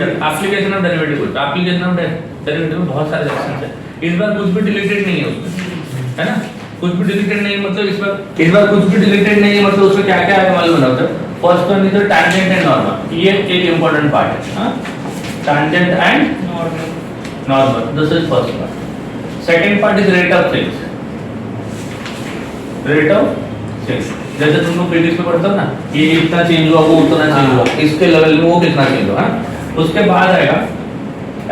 Application of derivative कुछ application of derivative में बहुत सारे सेक्शंस है। इस बार कुछ भी डिलीटेड नहीं है उसमें, है ना? कुछ भी डिलीटेड नहीं मतलब इस बार कुछ भी डिलीटेड नहीं है मतलब उसमें क्या क्या है मालूम है ना? First one is tangent and normal, ये एक इंपॉर्टेंट पार्ट है। Tangent and normal, this is first part. Second part is rate of change. Rate of change जैसे तुम लोग फिजिक्स में पढ़ते हो ना, ये इतना चेंज हुआ वो उतना चेंज हुआ, इसके लेवल में वो कितना चेंज हुआ। उसके बाद आएगा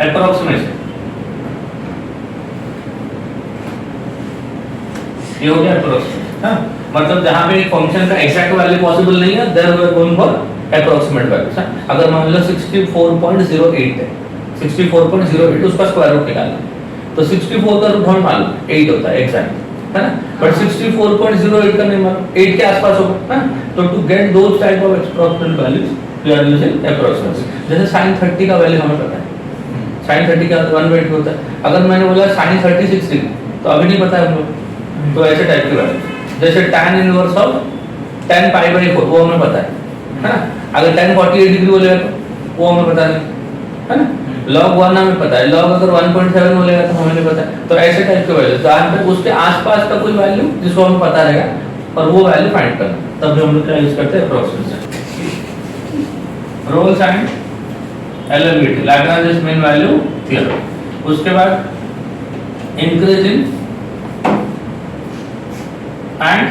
एप्रोक्सीमेशन, ये हो गया एप्रोक्सीमेशन। मतलब जहां पे एक फंक्शन का एग्जैक्ट वैल्यू पॉसिबल नहीं है, there we are going for approximate value. अगर मान लो 64.08 है, 64.08 उसका स्क्वायर रूट निकालना, तो 64 का रूट हमें मालूम 8 होता है एग्जैक्ट, है ना? बट 64.08 का नहीं मालूम, 8 के आसपास होगा। तो to get those type of approximate values we are using approximation. जैसे sin 30 का वैल्यू हमें पता है, sin 30 का 1/8 होता है। अगर मैंने बोला sin 30 60 तो अभी नहीं पता है हमको, तो ऐसे टाइप की वैल्यू। जैसे tan इनवर्स ऑफ tan π/4 वो हमें पता है ना? अगर tan 48 डिग्री बोलेगा तो वो हमें पता नहीं, है ना? log 1 हमें पता है, log अगर 1.7 बोलेगा तो हमें नहीं पता है। तो ऐसे टाइप के वैल्यू जहाँ पे उसके आसपास का कोई वैल्यू जिसको हमें पता रहेगा और वो वैल्यू फाइंड करना, तब हम लोग क्या यूज करते हैं? Approximation. Rolle's and LMVT, Lagrange mean value theorem. उसके बाद increasing and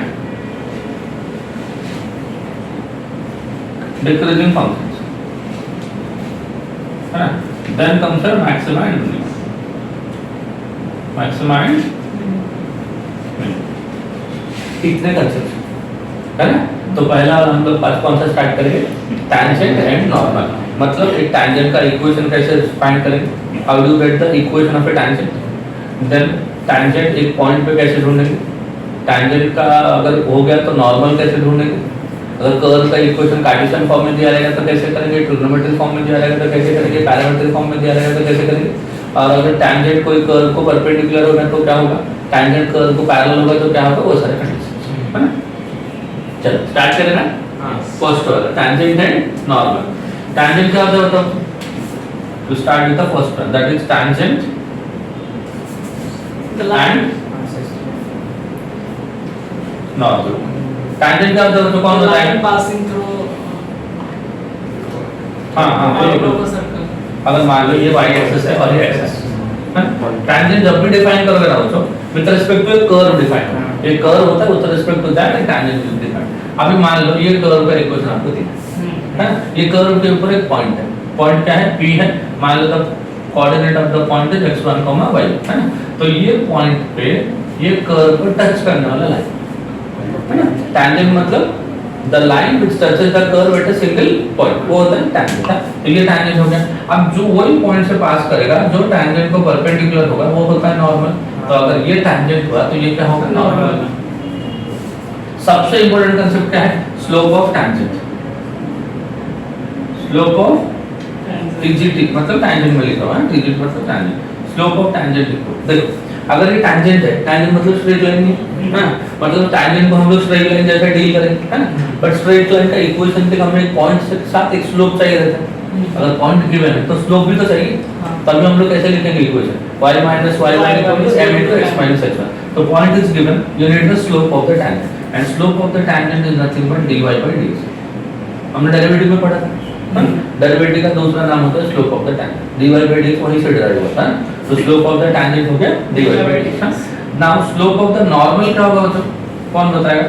decreasing functions, then comes your maxima and minima, maxima and minima। इतने कंसेप्ट है ना? तो पहला हम लोग कौन सा स्टार्ट करेंगे? Tangent and normal. मतलब एक टैंजेंट का इक्वेशन कैसे फाइंड करेंगे? How do get the equation of a tangent? Then tangent एक पॉइंट पे कैसे ढूंढेंगे? टैंजेंट का अगर हो गया तो नॉर्मल कैसे ढूंढेंगे? अगर कर्व का इक्वेशन कार्टेशियन फॉर्म में दिया रहेगा तो कैसे करेंगे? ट्रिग्नोमेट्रिक फॉर्म में दिया रहेगा तो कैसे करेंगे? पैरामेट्रिक फॉर्म में दिया रहेगा तो कैसे करेंगे? और अगर टैंजेंट कोई कर्व को परपेंडिकुलर होगा तो क्या होगा? टैंजेंट कर्व को पैरेलल होगा तो क्या होगा? वो सारे कंडीशंस, है ना? चलो स्टार्ट करें ना। फर्स्ट वाला टैंजेंट एंड नॉर्मल। टैंजेंट क्या होता है बताओ? To start with the first one, that is tangent and normal. Tangent का मतलब तो कौन बताएगा? Passing through circle. अगर मान लो ये y एक्सिस है और ये x एक्सिस है, टैंजेंट जब भी डिफाइन करोगे ना बच्चों, with respect to a curve define, एक कर्व होता है विद रिस्पेक्ट टू दैट एक टैंजेंट इज डिफाइंड। अभी मान लो ये कर्व का इक्वेशन आपको दिया है, ये कर्व के ऊपर एक पॉइंट है, पॉइंट क्या है? p है। मान लो the coordinate of the point is x1, y, है ना? तो ये पॉइंट पे ये कर्व को टच करने वाला लाइन, है ना? टैंजेंट मतलब the line which touches the curve at a single point, वो होता है टैंजेंट। तो ये टैंजेंट हो गया। अब जो वही पॉइंट से पास करेगा, जो टैंजेंट को परपेंडिकुलर होगा, वो होता है नॉर्मल। तो अगर ये टैंजेंट हुआ तो ये क्या होगा? नॉर्मल। सबसे इंपॉर्टेंट कांसेप्ट क्या है? Slope of tangent. Slope of TGT मतलब टैंजेंट में लिखा हुआ है, TGT मतलब टैंजेंट। स्लोप ऑफ टैंजेंट लिखो। देखो अगर ये टैंजेंट है, टैंजेंट मतलब स्ट्रेट लाइन नहीं है, मतलब टैंजेंट को हम लोग स्ट्रेट लाइन जैसे डील करेंगे, है ना? बट स्ट्रेट लाइन का इक्वेशन के हमें एक पॉइंट के साथ एक स्लोप चाहिए रहता है। अगर पॉइंट गिवन है तो स्लोप भी तो चाहिए, तभी हम लोग कैसे लिखेंगे equation? y minus y1 equals m into x minus h1। तो point is given, you need the slope of the tangent and slope of the tangent is nothing but dy by dx। हमने derivative में पढ़ा था, derivative का दूसरा नाम होता है slope of the tangent. dy by dx वहीं से डिराइव होता है, तो स्लोप ऑफ द टैंजेंट हो गया dy by dx। Now slope of the normal क्या होगा बच्चों? कौन बताएगा?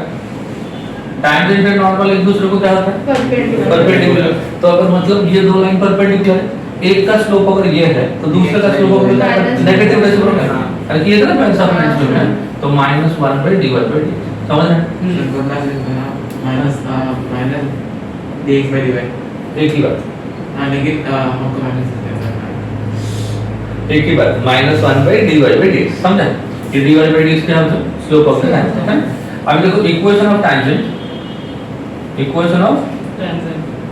टैंजेंट एंड नॉर्मल एक दूसरे को क्या होता है? परपेंडिकुलर। तो अगर मतलब ये दो लाइन परपेंडिकुलर है, एक का स्लोप अगर ये है तो दूसरे का स्लोप अगर नेगेटिव रेसिप्रोकल है, अगर ये ना पहले सब नेगेटिव है तो -1 by dy by dx। समझ रहे हैं? माइनस dx by dy एक ही बात। हां लेकिन हमको माइनस एक ही बात, -1 by dy by dx। समझा? ये dy by dx क्या होता है? स्लोप ऑफ द टैंजेंट है। अब देखो equation of tangent, equation of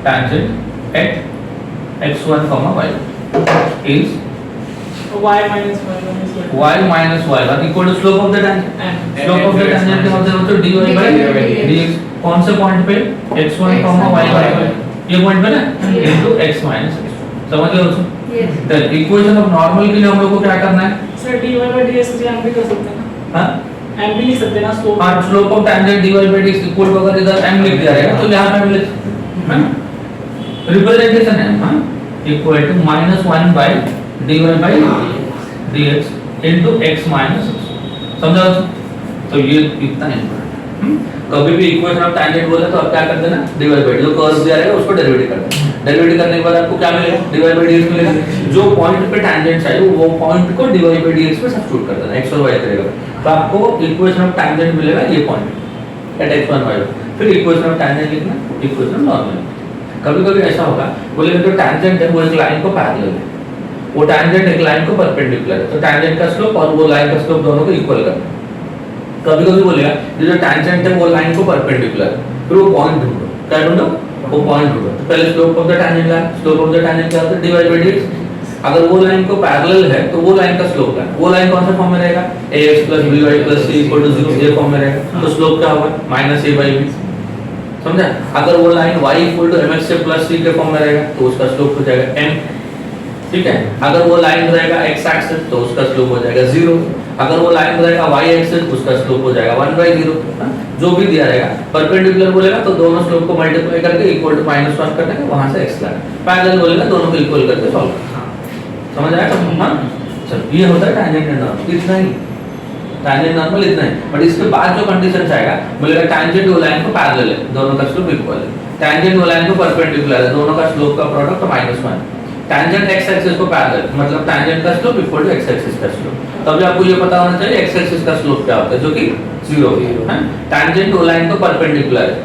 tangent at x1, y is y minus y1 is y minus y1 equal to slope of the tangent। slope of the tangent का मतलब होता है dy by dx। कौन से point पे? x1, y1 ये point पे ना, into x minus x1। समझ गए बच्चों? Yes. तो इक्वेशन ऑफ नॉर्मल के लिए हम लोग को क्या करना है? सर dy by dx से हम भी कर सकते हैं ना, हाँ m भी लिख सकते हैं ना, स्लोप हाँ, slope of tangent dy by dx equal to, अगर इधर m लिख दिया रहेगा तो यहाँ पे हम लिख सकते हैं, रिप्रेजेंटेशन है हाँ, equal to -1 by dy by dx into x minus x, समझा बच्चों? तो ये इतना इम्पोर्टेंट। कभी भी इक्वेशन ऑफ टेंजेंट बोले तो आप क्या कर देना, डिवाइड बाय, जो कर्व दिया रहेगा उसको डेरिवेटिव कर देना, डेरिवेटिव करने के बाद आपको क्या मिलेगा, डिवाइड बाय dx मिलेगा। जो पॉइंट पे टेंजेंट चाहिए वो पॉइंट को डिवाइड बाय dx पे सब्स्टिट्यूट कर देना, x और y करेगा तो आपको इक्वेशन ऑफ टेंजेंट मिलेगा, ये पॉइंट एट x1 y, फिर इक्वेशन ऑफ टेंजेंट लिखना, इक्वेशन ऑफ नॉर्मल। कभी-कभी ऐसा होगा, बोलेगा जो टेंजेंट है वो एक लाइन को पैरेलल है, वो टेंजेंट एक लाइन को परपेंडिकुलर है, तो टेंजेंट का स्लोप और वो लाइन का स्लोप दोनों को इक्वल करना है। कभी-कभी बोलेगा जो टेंजेंट है वो लाइन को परपेंडिकुलर है, फिर वो पॉइंट ढूंढो, क्या ढूंढो, वो पॉइंट ढूंढो। तो पहले स्लोप ऑफ द टेंजेंट ला, स्लोप ऑफ द टेंजेंट क्या होता है, डिवाइड बाय dx। अगर वो लाइन को पैरेलल है तो वो लाइन का स्लोप क्या है, वो लाइन कौन से फॉर्म में रहेगा, ax + by + c = 0, ये फॉर्म में रहेगा, तो स्लोप क्या होगा, -a/b, समझा? अगर वो लाइन y = mx से + c के फॉर्म में रहेगा तो उसका स्लोप हो जाएगा m, ठीक है? अगर वो लाइन रहेगा x एक्सिस तो उसका स्लोप हो जाएगा 0, अगर वो लाइन रहेगा y एक्सिस उसका स्लोप हो जाएगा 1/0, जो भी दिया रहेगा। परपेंडिकुलर बोलेगा तो दोनों स्लोप को मल्टीप्लाई करके इक्वल टू -1 करने के वहां से x लाना, पैरेलल बोलेगा दोनों को इक्वल करके सॉल्व करना, समझ आया? तो हां चलो, ये होता है टेंजेंट एंड नॉर्मल, इतना ही टेंजेंट नॉर्मल इतना ही। बट इसके बाद जो कंडीशन आएगा, बोलेगा टेंजेंट वो लाइन को पैरेलल है, दोनों का स्लोप इक्वल है, टेंजेंट वो लाइन को परपेंडिकुलर है, दोनों का स्लोप का प्रोडक्ट -1, टेंजेंट x एक्सिस को पैरेलल, मतलब टेंजेंट का slope equal to x axis का स्लोप। तभी आपको ये पता होना चाहिए x एक्सिस का स्लोप क्या होता है, जो कि 0 है। टेंजेंट वो लाइन को परपेंडिकुलर है,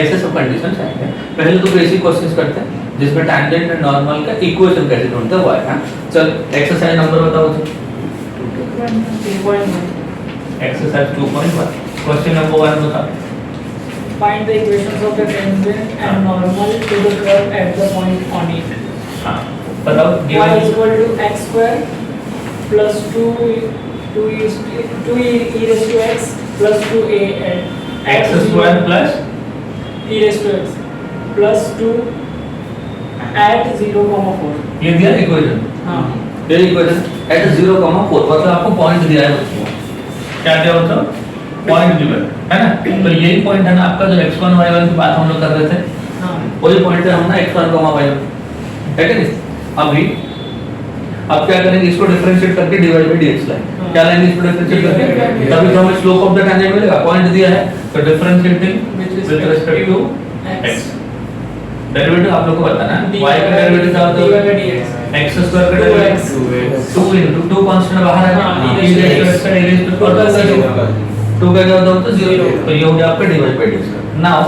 ऐसे सब कंडीशंस आएंगे। पहले तो बेसिक क्वेश्चंस करते हैं जिसमें टेंजेंट एंड नॉर्मल का इक्वेशन कैसे ढूंढते हैं वो है। चल एक्सरसाइज नंबर बताओ जी। 2.1 एक्सरसाइज 2.1 क्वेश्चन नंबर 1 बताओ। find the equations of the tangent and normal to the curve at the point on it. हां बताओ। y given = x² plus 2 e raised to x plus 2a x square plus e raised to x plus 2 at 0,4. ये दिया equation, हाँ ये equation eight 0,4 मतलब आपको point दिया है बच्चों, क्या दिया मतलब पॉइंट गिवन है ना। तो यही पॉइंट है ना आपका, जो x1 y1 की बात हम लोग कर रहे थे, हाँ वही पॉइंट है हम ना x1 y1, है कि नहीं? अभी अब क्या करेंगे, इसको डिफरेंशिएट करके डिवाइड बाय dx लाएंगे। क्या लाएंगे इसको डिफरेंशिएट करके, तभी तो हमें स्लोप ऑफ द टेंजेंट मिलेगा, पॉइंट दिया है तो differentiating with respect to x। Derivative आप लोग को बताना है, y का डेरिवेटिव क्या होता है, x स्क्वायर का डेरिवेटिव 2 into 2 कांस्टेंट बाहर है, हाँ, e raised to x का e raised to होता है 2 का क्या होता है 0, तो ये हो गया आपका डिवाइड बाय dx। नाउ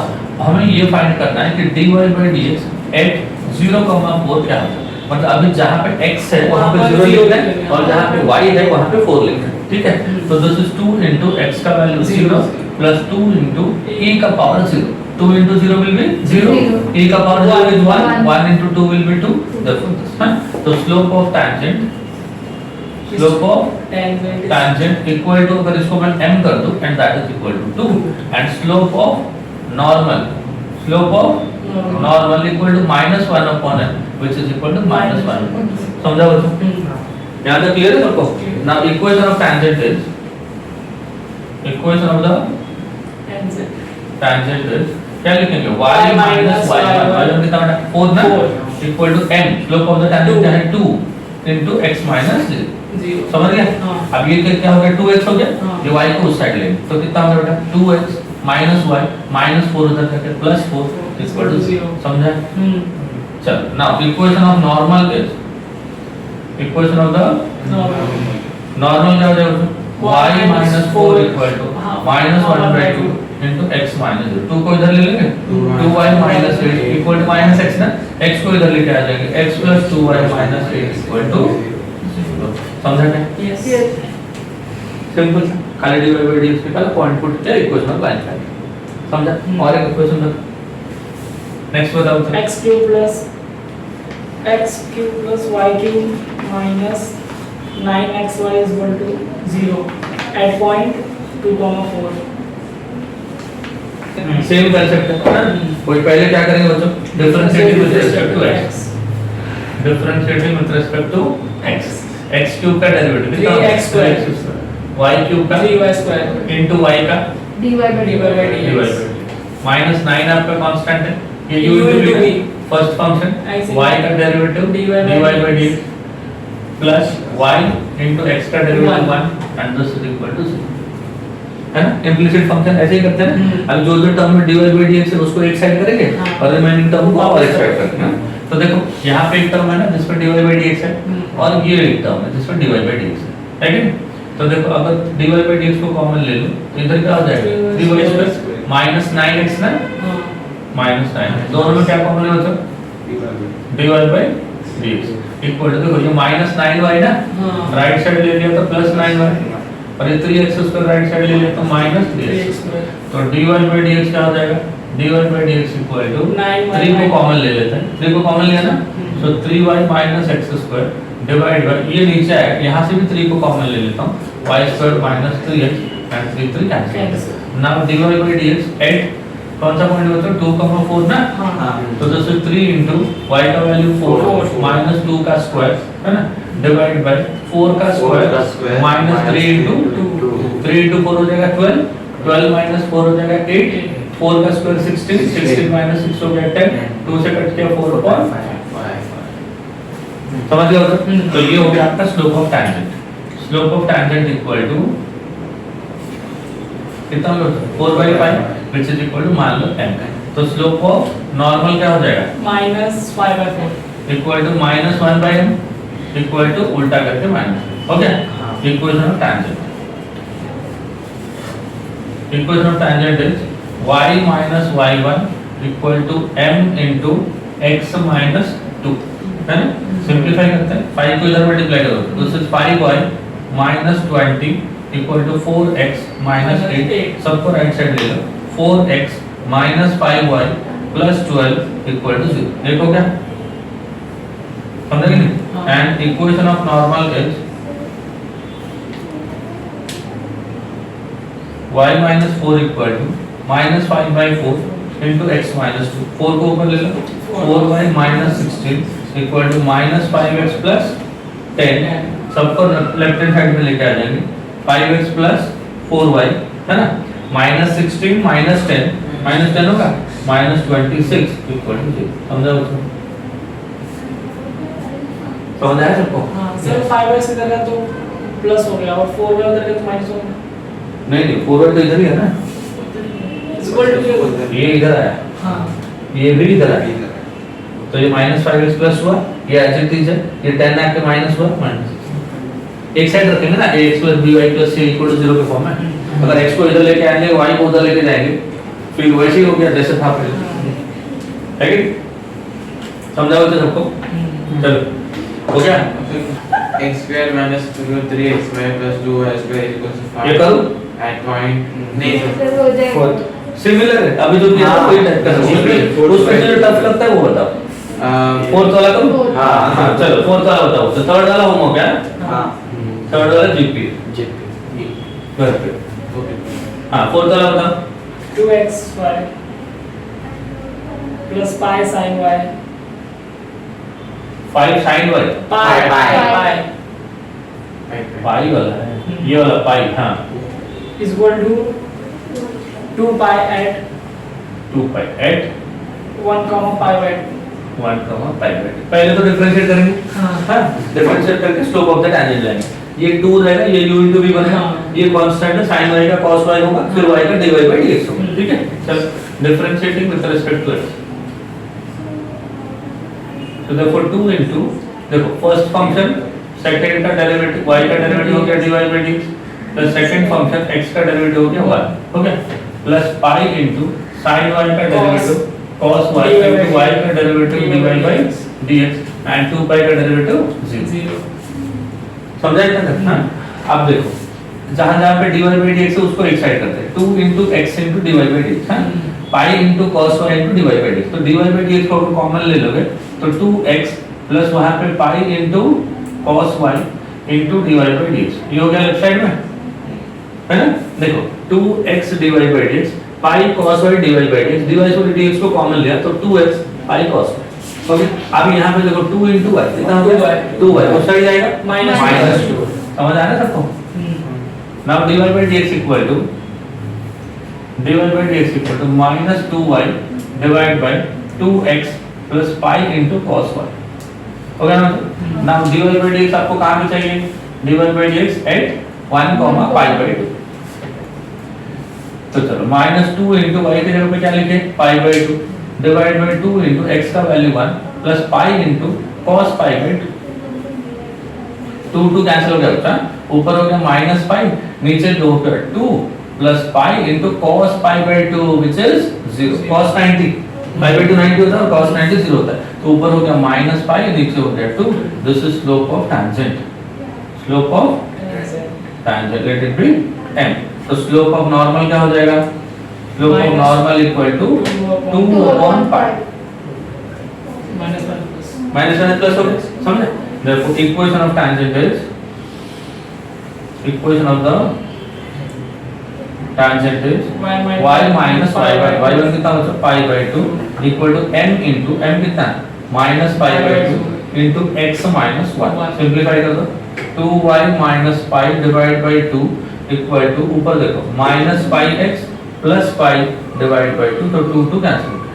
हमें ये फाइंड करना है कि डिवाइड बाय dx एट 0,4 क्या होता है, मतलब अभी जहां पे x है वहां पे 0 लिखना है और जहां पे y है वहां पे 4 लिखना है, ठीक है? तो दिस इज 2 into x का वैल्यू 0 plus 2 into e का power 0, 2 into 0 will be 0, e का power 0 is 1, 1 into 2 will be 2, therefore this one। तो slope of tangent equal to, अगर इसको मैं m कर दूं and that is equal to 2, and slope of normal equal to -1 upon m, which is equal to -1। समझा बच्चों? यहाँ तक क्लियर है सबको? Now equation of tangent is क्या लिखेंगे, y minus y1, y1 कितना बना 4 ना, equal to m, slope of the tangent क्या है 2 into x minus 0। समझ गया? हाँ। अब ये क्या हो गया, 2x हो गया, हाँ। ये y को उस साइड लेंगे तो कितना हो गया बेटा 2x minus y minus 4 उधर करके plus 4 equal to 0। समझा? चलो, now equation of normal is equation of the normal क्या हो जाएगा, y minus 4 equal to -1/2 into x minus 0। 2 को इधर ले लेंगे, 2y minus 8 equal to minus x ना, x को इधर लेके आ जाएंगे, x plus 2y minus 8 equal to 0। समझा क्या? Yes। सिंपल, खाली डिवाइड बाय dx निकाला, पॉइंट पुट किया, इक्वेशन ऑफ लाइन फाइंड। समझा? और एक इक्वेशन दो, नेक्स्ट बताओ। x³ plus y³ minus 9xy is equal to 0 at point 2,4। Same concept है ना, वही पहले क्या करेंगे बच्चों, differentiating with respect to x। Differentiating with respect to x, x cube का डेरिवेटिव कितना 3x square, y क्यूब का 3y square इनटू y का dy by dx माइनस 9 आपका कांस्टेंट है, ये u u into into v v first function ऐसे y का derivative dy dy by by dx plus y into x का derivative 1 and this is equal to 0, है ना। Implicit function ऐसे ही करते हैं ना। अब जो जो टर्म में dy by dx है उसको एक साइड करेंगे हाँ। और रिमेनिंग टर्म को और एक साइड करेंगे ना। तो देखो यहाँ पे एक टर्म है ना जिसमें dy by dx है और ये एक टर्म है जिसमें dy by dx है कि नहीं? तो देखो अगर dy by dx को कॉमन ले लो तो इधर क्या हो जाएगा 3y स्क्वायर माइनस 9x ना हाँ माइनस 9 दोनों में क्या कॉमन ले मतलब dy by dx equal to देखो ये माइनस 9y ना हाँ राइट साइड ले लिया तो प्लस 9y और ये 3x उसको राइट साइड ले लिया तो माइनस 3x 3x square तो dy by dx क्या हो जाएगा dy by dx equal to 9y 3 को कॉमन ले लेते हैं 3 को कॉमन लिया ना सो 3y minus x square divide bye ये नीचे है यहाँ से भी 3 को कॉमन ले लेता हूँ y square minus 3x and 3 3 cancel Cancel. Now dy by dx at कौन सा पॉइंट होता है 2, 4 ना हाँ तो दिस इज 3 into y का वैल्यू 4 माइनस 2 का स्क्वायर है ना डिवाइड बाय 4 का स्क्वायर माइनस 3 into 3 into 4 हो जाएगा 12 12 माइनस 4 हो जाएगा 8 4 का स्क्वायर 16 16 माइनस 6 हो गया 10 2 से कट किया 4/5 समझ गए हो तो ये हो गया आपका slope of tangent equal to कितना लो 4/5 which is equal to मान लो 10 तो स्लोप ऑफ नॉर्मल क्या हो जाएगा minus 5/4 equal to minus 1/m equal to उल्टा करके minus okay equation of tangent is y minus y1 equal to m into x minus 2 है ना सिंपलीफाई करते हैं 5 को इधर मल्टीप्लाई करो तो this is 5y minus 20 equal to 4x minus 8 सबको राइट साइड ले लो 4x minus 5y plus 12 equal to 0 देखो क्या समझे कि नहीं and equation of normal is y minus 4 equal to minus 5/4 into x minus 2 4 को ऊपर ले लो 4y minus 16 equal to minus 5x plus 10 सबको लेफ्ट हैंड साइड में लेके आ जाएंगे 5x plus 4y है ना minus 16 minus 10 होगा minus 26 equal to 0 समझा उसको समझ आया सबको हाँ सर 5x इधर का तो प्लस हो गया और 4y उधर का तो माइनस हो गया नहीं 4y तो इधर ही है ना इक्वल टू ये इधर आया हाँ ये भी इधर आया तो ये minus 5x plus हुआ ये एज इट इज है ये 10 आके माइनस हुआ माइनस एक साइड रखेंगे ना ax plus by plus c equal to 0 के फॉर्म में अगर x को इधर लेके आएंगे y को उधर लेके जाएंगे फिर वैसे ही हो गया जैसे था पहले है कि समझाओ तो सबको चलो हो गया x square minus 3x square plus 2y square equals to 5 ये करो at point नहीं फिर हो जाएगा सिमिलर है अभी जो किया था वही टाइप का उसमें जो टफ लगता है वो बताओ फोर्थ वाला करो हाँ चलो फोर्थ वाला बताओ तो थर्ड वाला होम हो गया थर्ड वाला जीपी परफेक्ट हाँ फोर्थ वाला बताओ 2xy plus pi sin y 5 sin y pi पाई वाला है ये वाला पाई हाँ is equal to 2 pi at 2 pi at 1 comma pi at 1 pi पहले तो डिफरेंशिएट करेंगे हाँ हाँ डिफरेंशिएट करके स्लोप ऑफ द टैंजेंट लाएंगे ये 2 रहेगा ये u into v बनेगा हाँ। ये कांस्टेंट है sin y का cos y होगा फिर y का dy by dx होगा ठीक है चलो differentiating with respect to x तो देखो 2 into देखो फर्स्ट फंक्शन सेकंड का डेरिवेटिव y का डेरिवेटिव हो गया dy by dx plus second function x का डेरिवेटिव हो गया 1 okay plus pi into sin y का derivative cos y into y का derivative dy by dx and 2 pi का डेरिवेटिव 0 समझा इतना हां अब देखो जहां जहां पे dy by dx है उसको एक साइड करते हैं 2 into x into dy by dx हां पाई into cos y into dy by dx तो dy by dx को अगर कॉमन ले लोगे तो 2x प्लस वहां पे पाई into cos y into dy by dx ये हो गया लेफ्ट साइड में है ना देखो 2x dy by dx pi cos y dy by dx dy by dx को कॉमन लिया तो 2x पाई cos y ओके अब यहाँ पे देखो 2 into y कितना हो गया 2y उस साइड जाएगा Minus -2 समझ आ रहा है सबको now dy by dx equal to -2y divided by 2x plus pi into cos y हो गया ना now dy by dx आपको कहाँ पे चाहिए dy by dx at 1 pi by 2 तो चलो -2 into y के जगह पे क्या लिखे pi by 2 divide by 2 into x का value 1 plus pi into cos pi by 2 2 cancel हो गया बच्चा ऊपर हो गया माइनस पाई नीचे 2 का 2 plus pi into cos pi by 2 which is 0 cos 90 pi by 2 90 होता है और cos 90 0 होता है तो ऊपर हो गया माइनस पाई नीचे हो गया 2 this is slope of tangent let it be m तो स्लोप ऑफ नॉर्मल क्या हो जाएगा slope of normal equal to 2 upon pi minus 1 plus हो गया समझे therefore equation of tangent is y minus y by y1 कितना होता है pi by 2 equal to m into m कितना minus pi by 2 into x minus 1 simplify कर दो 2y minus pi divided by 2 equal to ऊपर देखो minus pi x plus pi divided by 2 तो 2 2 cancel हो गया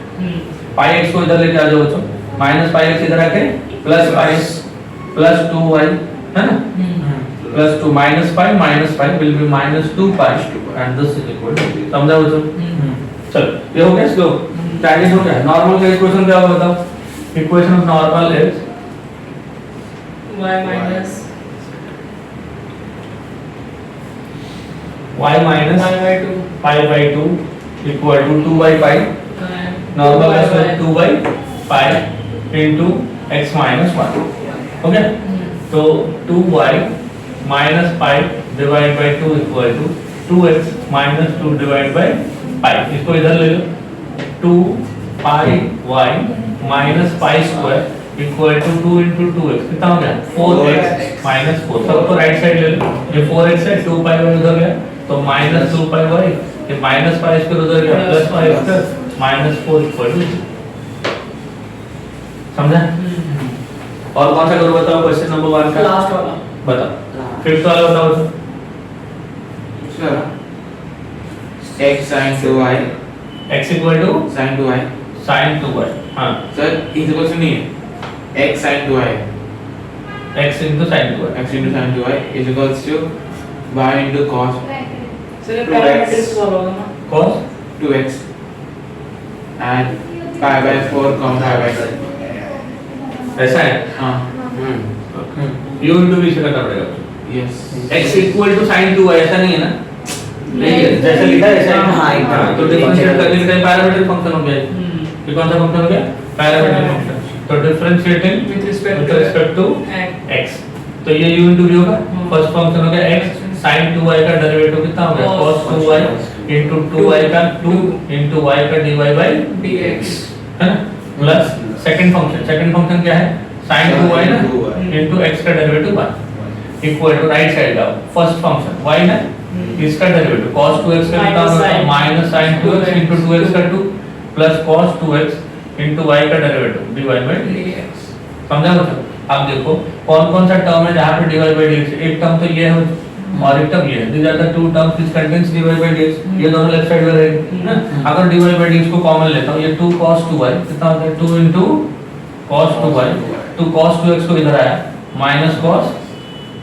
pi x को इधर लेके आ जाओ बच्चों minus pi x इधर आके plus pi plus 2y है ना plus 2 minus pi will be minus 2 pi and this is equal to समझा बच्चों चलो ये हो गया स्लोप tangent हो गया नॉर्मल का इक्वेशन क्या होगा बताओ equation of normal is y minus pi by 2 equal to 2 by pi normal is 2 by pi into x minus 1 okay so 2y minus pi divided by 2 equal to 2x minus 2 divided by pi इसको इधर ले लो 2 pi y minus pi square equal to 2 into 2x कितना हो गया 4x minus 4 सबको right side ले लो ये 4x है 2 pi y उधर गया तो minus 2 pi y ये minus pi स्क्वायर उधर गया plus pi square minus 4 equal to समझा और कौन सा करो बताओ क्वेश्चन नंबर 1 का लास्ट वाला बताओ फिफ्थ वाला बताओ Sir, x sin 2y x equal to sin 2y sin 2y हाँ sir इस क्वेश्चन नहीं है x sin 2y x into sin 2y x into sin 2y is equals to y into cos sir parameters solve होगा ना cos 2x and pi by 4 pi by 6 ऐसा है हाँ u into v से करना पड़ेगा yes x equal to sin 2y ऐसा नहीं है ना नहीं है जैसा लिखा है ऐसा हाँ, ही हाँ, तो डिफरेंशिएट करने का पैरामीटर फंक्शन हो गया ये कौन सा फंक्शन हो गया पैरामीटर फंक्शन तो differentiating with respect with respect to and x तो ये u into v होगा फर्स्ट फंक्शन हो गया x sin 2y का डेरिवेटिव कितना हो गया cos 2y into 2y का 2 into y का dy by dx है ना प्लस सेकंड फंक्शन क्या है sin 2y ना into x का derivative 1 equal to right side का फर्स्ट फंक्शन y ना इसका डेरिवेटिव cos 2x का कितना होगा minus sin 2x into 2x का 2 plus cos 2x into y का डेरिवेटिव dy by dx समझा बच्चों अब देखो कौन कौन सा टर्म है जहाँ पे dy by dx एक टर्म तो ये है और एक टर्म ये है these are the two terms which contains dy by dx ये दोनों लेफ्ट साइड में रहेंगे ना अगर dy by dx को कॉमन लेता हूँ ये 2 cos 2y कितना होता है 2 into cos 2y 2 cos 2x को इधर आया minus cos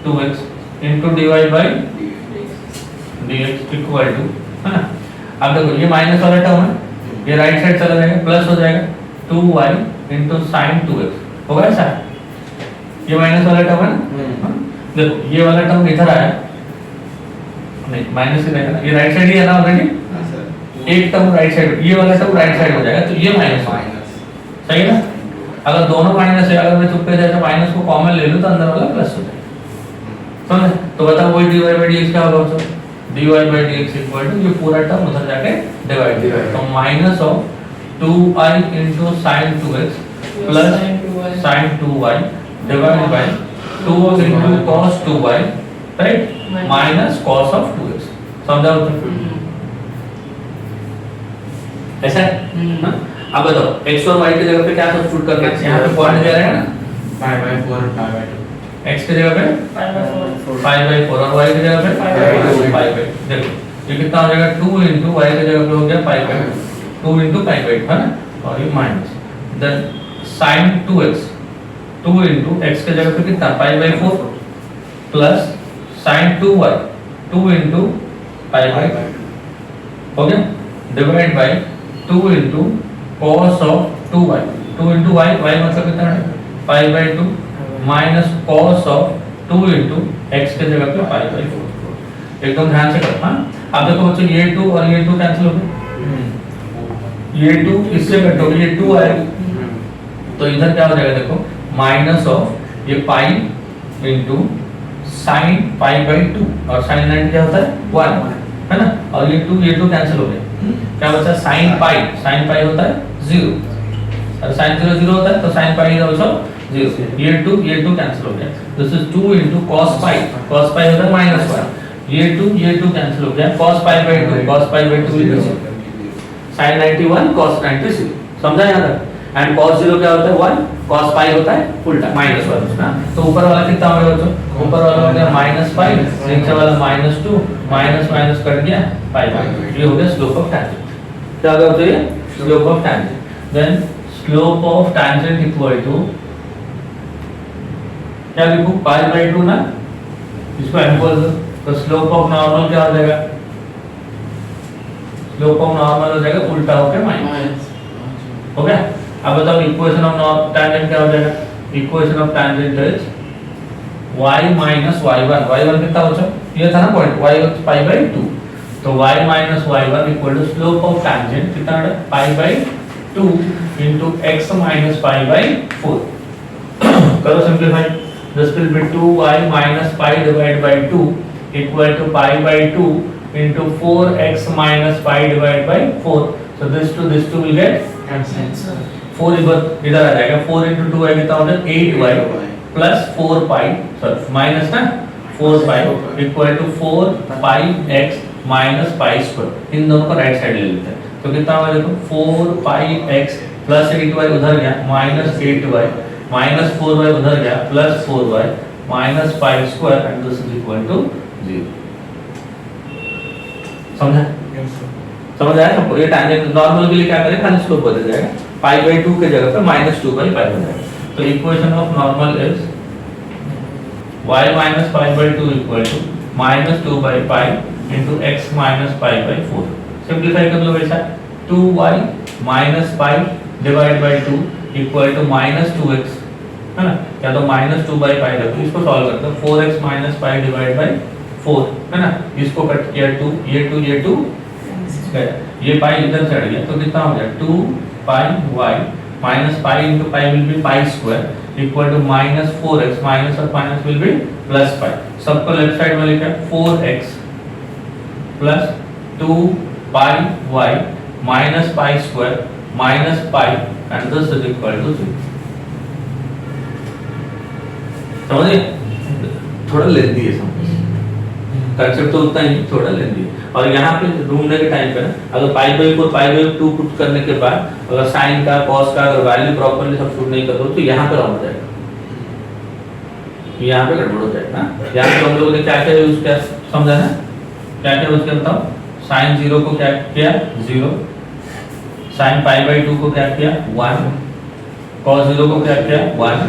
2x into dy by dx equal to है ना अब देखो ये माइनस वाला टर्म है ये राइट साइड चला जाएगा प्लस हो जाएगा 2y into sin 2x होगा ऐसा ये माइनस वाला टर्म है ना देखो ये वाला टर्म इधर आया नहीं माइनस ही रहेगा ना ये राइट साइड ही है ना ऑलरेडी एक टर्म राइट साइड ये वाला टर्म राइट साइड हो जाएगा तो ये माइनस सही है ना अगर दोनों माइनस है अगर मैं चुप पे जाए माइनस को कॉमन ले लूं तो अंदर वाला प्लस हो जाएगा समझे तो बताओ वही dy by dx क्या होगा बच्चों dy by dx equal to ये पूरा टर्म उधर जाके डिवाइड तो minus of 2i into sin 2x plus sin 2y divide by 2 into cos 2y right minus cos of 2x समझा बच्चों ऐसा है अब बताओ x और y की जगह पे क्या सब्स्टिट्यूट करना है? यहाँ पे पॉइंट दे रहे हैं ना, 5/4 और 5/2 x की जगह पे 5/4 और y की जगह पे 5/2। देखो ये कितना हो जाएगा, 2 into y की जगह पे हो गया 5/2, 2 into 5/2 है ना, और ये minus then sin 2x, 2 into x की जगह पे कितना 5/4 प्लस sin 2y, 2 into 5/2 हो गया, divide by 2 into cos of 2y, 2 into y, y मतलब कितना है 5/2 minus cos of 2 into x के जगह पे 5/4। एकदम ध्यान से करो। हाँ अब देखो बच्चों ये 2 और ये 2 कैंसिल हो गए, ये 2 इससे कटोगे, ये 2 आएगा तो इधर क्या हो जाएगा देखो माइनस ऑफ ये pi into sine pi by 2 और साइन 90 क्या होता है 1 है ना, और ये 2 कैंसिल हो गए, क्या बचा साइन पाई होता है 0 और साइन 0 0 होता है तो साइन पाई इज आल्सो 0, ये 2 कैंसिल हो गया, दिस इज 2 into cos पाई होता है -1, ये 2 कैंसिल हो गया, cos pi by 2 will be sin 91 cos 90 0, समझा यहाँ तक। एंड cos 0 क्या होता है 1, cos पाई होता है उल्टा -1 ना, तो ऊपर वाला कितना हो गया बच्चों, ऊपर वाला हो गया -5, नीचे वाला -2, माइनस कट गया पाई बाई, ये हो गया स्लोप ऑफ टैंजेंट। क्या होगा बच्चों ये slope of tangent, then slope of tangent equal to क्या लिखूं पाई बाई 2 ना, इसको m बोल दो, तो स्लोप ऑफ नॉर्मल क्या हो जाएगा, स्लोप ऑफ नॉर्मल हो जाएगा उल्टा होकर माइनस, हो गया। अब बताओ इक्वेशन ऑफ टैंजेंट क्या हो जाएगा, equation of tangent is y minus y1, y1 कितना बचा, ये था ना पॉइंट y पाई बाई 2, तो y minus y1 equal to slope of tangent कितना है pi by 2 into x minus pi by 4, करो simplify, this will be 2y minus pi divided by 2 equal to pi by 2 into 4x minus pi divided by 4, so this two will get cancelled, 4 इधर आ जाएगा, 4 into 2y कितना हो जाएगा 8y plus 4 pi sorry minus ना 4 pi equal to 4 pi x minus pi square, इन दोनों को right side ले लेते हैं, तो कितना होगा देखो 4 pi x plus 8y उधर गया minus 8y minus 4y उधर गया plus 4y minus pi square and this is equal to 0, समझा सबको। ये टैंजेंट नॉर्मल के लिए क्या करें, खाली स्लोप बदल जाएगा, पाई बाई 2 के जगह पे -2 बाई पाई हो जाएगा, तो equation of normal is y minus pi by 2 equal to -2 by pi into x minus pi by 4, simplify कर लो वैसा, 2y minus pi divided by 2 equal to -2x है ना, या तो -2 by pi रखो, इसको सॉल्व करते हैं, 4x minus pi divided by 4 है ना, इसको कट किया 2 ये 2 ये पाई इधर चढ़ गया, तो कितना हो गया 2 pi y minus pi into pi will be pi square equal to minus 4x minus और minus will be plus pi, सबको लेफ्ट साइड में लिखा 4x plus 2 pi y minus pi square minus pi and this is equal to 0, समझे, थोड़ा लेंदी है concept तो उतना ही थोड़ा लेंदी है, और यहाँ पे ढूंढने के टाइम पे ना अगर पाई बाई 2 पुट करने के बाद अगर साइन का कॉस का अगर वैल्यू प्रॉपर्ली सब्स्टिट्यूट नहीं करो तो यहाँ पे रॉन्ग हो जाएगा, यहाँ पे गड़बड़ हो जाएगा। यहाँ पे हम लोगों ने क्या क्या यूज किया समझा ना, क्या क्या यूज किया बताओ, साइन 0 को क्या किया 0, साइन पाई बाई 2 को क्या किया 1, कॉस 0 को क्या किया 1,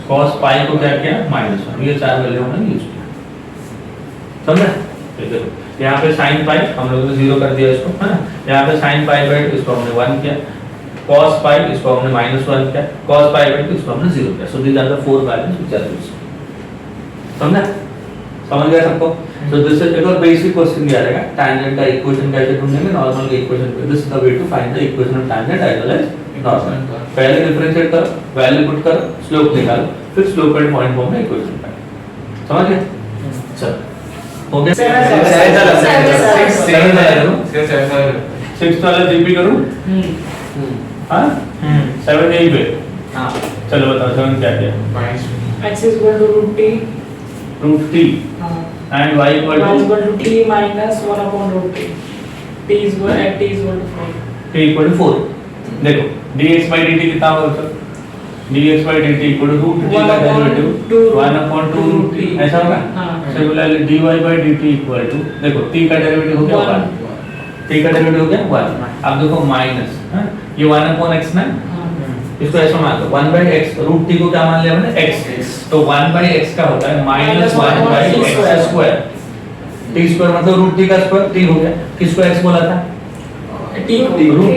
कॉस पाई को क्या किया -1, ये चार वैल्यू हमने यूज किया, समझा। यहाँ पे साइन पाई हम लोगों ने 0 कर दिया इसको है ना, यहाँ पे साइन पाई बाई 2 इसको हमने 1 किया, cos पाई इसको हमने -1 किया, cos पाई बाई 2 इसको हमने 0 किया, so these are the 4 values which are used, समझा, समझ गया सबको। सो दिस इज एक और बेसिक क्वेश्चन भी आ जाएगा, टैंजेंट का इक्वेशन कैसे ढूंढेंगे, नॉर्मल का equation, this is the way to find the equation of tangent as well as normal, पहले डिफरेंशिएट करो, वैल्यू पुट करो, स्लोप निकालो, फिर स्लोप एंड पॉइंट फॉर्म में इक्वेशन फाइंड, समझ गए। चलो हो गया 6 वाला जीपी करूं, हां 7 यही पे, हां चलो बताओ 7 क्या क्या, x is equal to root t and y equal to t minus 1 upon root t, t is equal to 4, t equal to 4, देखो dx by dt कितना होगा sir? dx by dt equal to root t का derivative 1/2 root t ऐसा होगा। हाँ। Similarly dy by dt equal to देखो t का derivative हो गया 1, t का डेरिवेटिव हो गया 1। अब देखो माइनस ये 1/x ना, इसको ऐसा मान लो 1/x रूट t को क्या मान लिया हमने x, तो 1/x का होता है -1/x स्क्वायर। t स्क्वायर मतलब रूट t का स्क्वायर, t हो गया, किसको x बोला था? टी रूट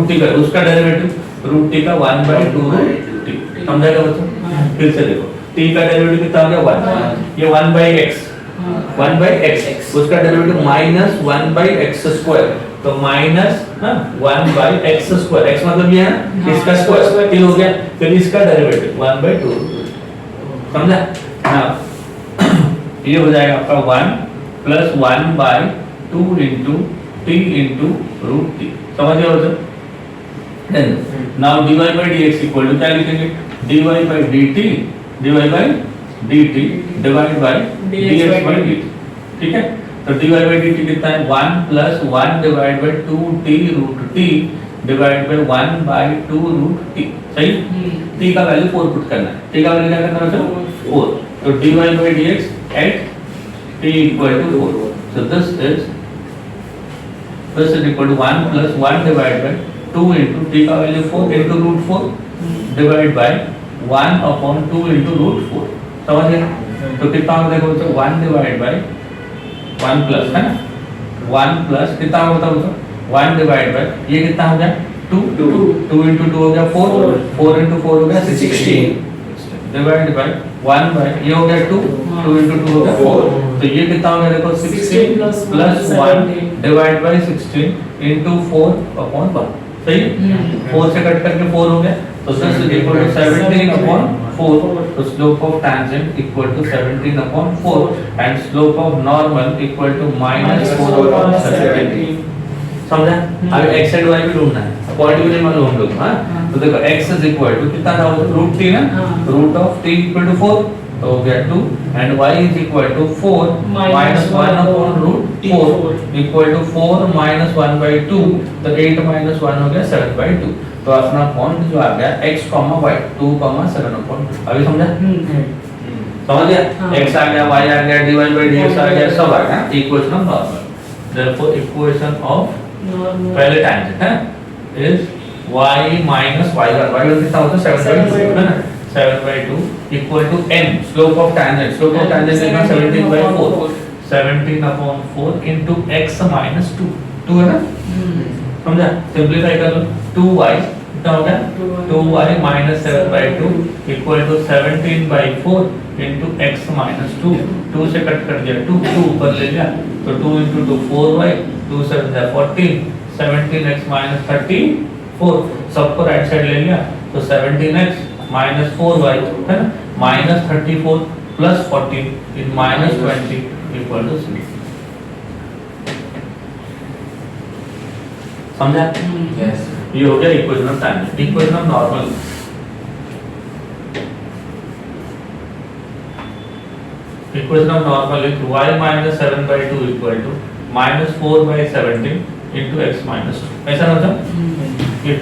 t का उसका डेरिवेटिव रूट t का 1/2 रूट t, समझाएगा बच्चों? फिर से देखो t का डेरिवेटिव कितना हो गया 1, ये 1/x उसका डेरिवेटिव -1/x स्क्वायर, तो -1/x स्क्वायर, x मतलब ये है ना इसका स्क्वायर t हो गया, फिर इसका डेरिवेटिव 1/2, समझा? हाँ ये हो जाएगा आपका 1 + 1/2 into t into root t, समझ गए बच्चों? Then now dy by dx equal to क्या लिखेंगे? dy by dt divide by dx by dt, ठीक है? तो dy by dt कितना है 1 + 1 divide by 2t root t divide by 1/2 root t, सही? t का वैल्यू 4 पुट करना है, t का वैल्यू क्या करना है बच्चों? 4, तो dy by dx at t equal to 4, so this is equal to 1 + 1 divided by 2 into t का value 4 into root 4 divided by 1/2 into root 4, समझ गए? तो कितना होगा देखो बच्चों 1 divided by 1 प्लस है ना, 1 प्लस कितना होता है बच्चों 1 divided by ये कितना हो गया 2 into 2 हो गया 4 into 4 हो गया 16 divided by 1 by ये हो गया 2 into 2 हो गया 4, तो ये कितना हो गया देखो 16 plus 1 divided by 16 into 4/1, सही? 4 से कट करके 4 हो गया, तो this is equal to 17/4, तो slope of tangent equal to 17/4 and slope of normal equal to -4/17, समझा? अब x and y भी ढूंढना है, क्वाड्रेटिक में ढूंढ लो। हां तो देखो x is equal to कितना था रूट t ना, root of t equal to 4 तो हो गया 2 and y is equal to 4 minus 1 upon root 4 equal to 4 minus 1/2, तो 8 minus 1 हो गया 7/2, तो अपना पॉइंट जो आ गया x, y 2, 7/2, अभी समझा? समझ गया? x आ गया, y आ गया, dy by dx आ गया, सब आ गया, equation of normal, therefore equation of पहले tangent है is y minus y1 कितना होता है 7/2 है ना, 7/2 equal to m slope of tangent कितना 17/4 17/4 into x minus 2 है ना, समझा? सिंपलीफाई कर लो 2y कितना हो गया 2y minus 7/2 equal to 17/4 into x minus 2 से कट कर दिया 2 ऊपर ले लिया, तो 2 into 2 4y 2 7 14 17x minus 34, सबको राइट साइड ले लिया, तो 17x minus 4y है ना, minus 34 plus 14 is minus 20 equal to 6, समझा? Yes. ये हो गया equation of tangent, equation of normal. Equation of normal is y minus 7/2 equal to minus 4/17 into x minus 2, ऐसा ना था? ये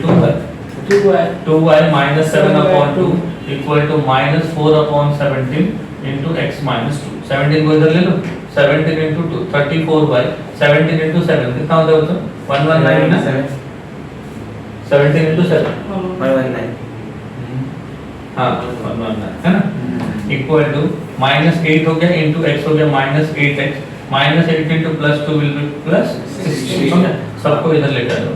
2y minus 7/2 equal to minus 4/17 into x minus 2, 17 को इधर ले लो, 17 into 2 34y 17 into 7 कितना होता है बच्चों 119 ना, 17 into 7 119, हाँ 119 है ना, equal to minus 8 हो गया into x हो गया minus 8x minus 8 into plus 2 will be plus 16, समझा? सबको इधर लेकर जाओ,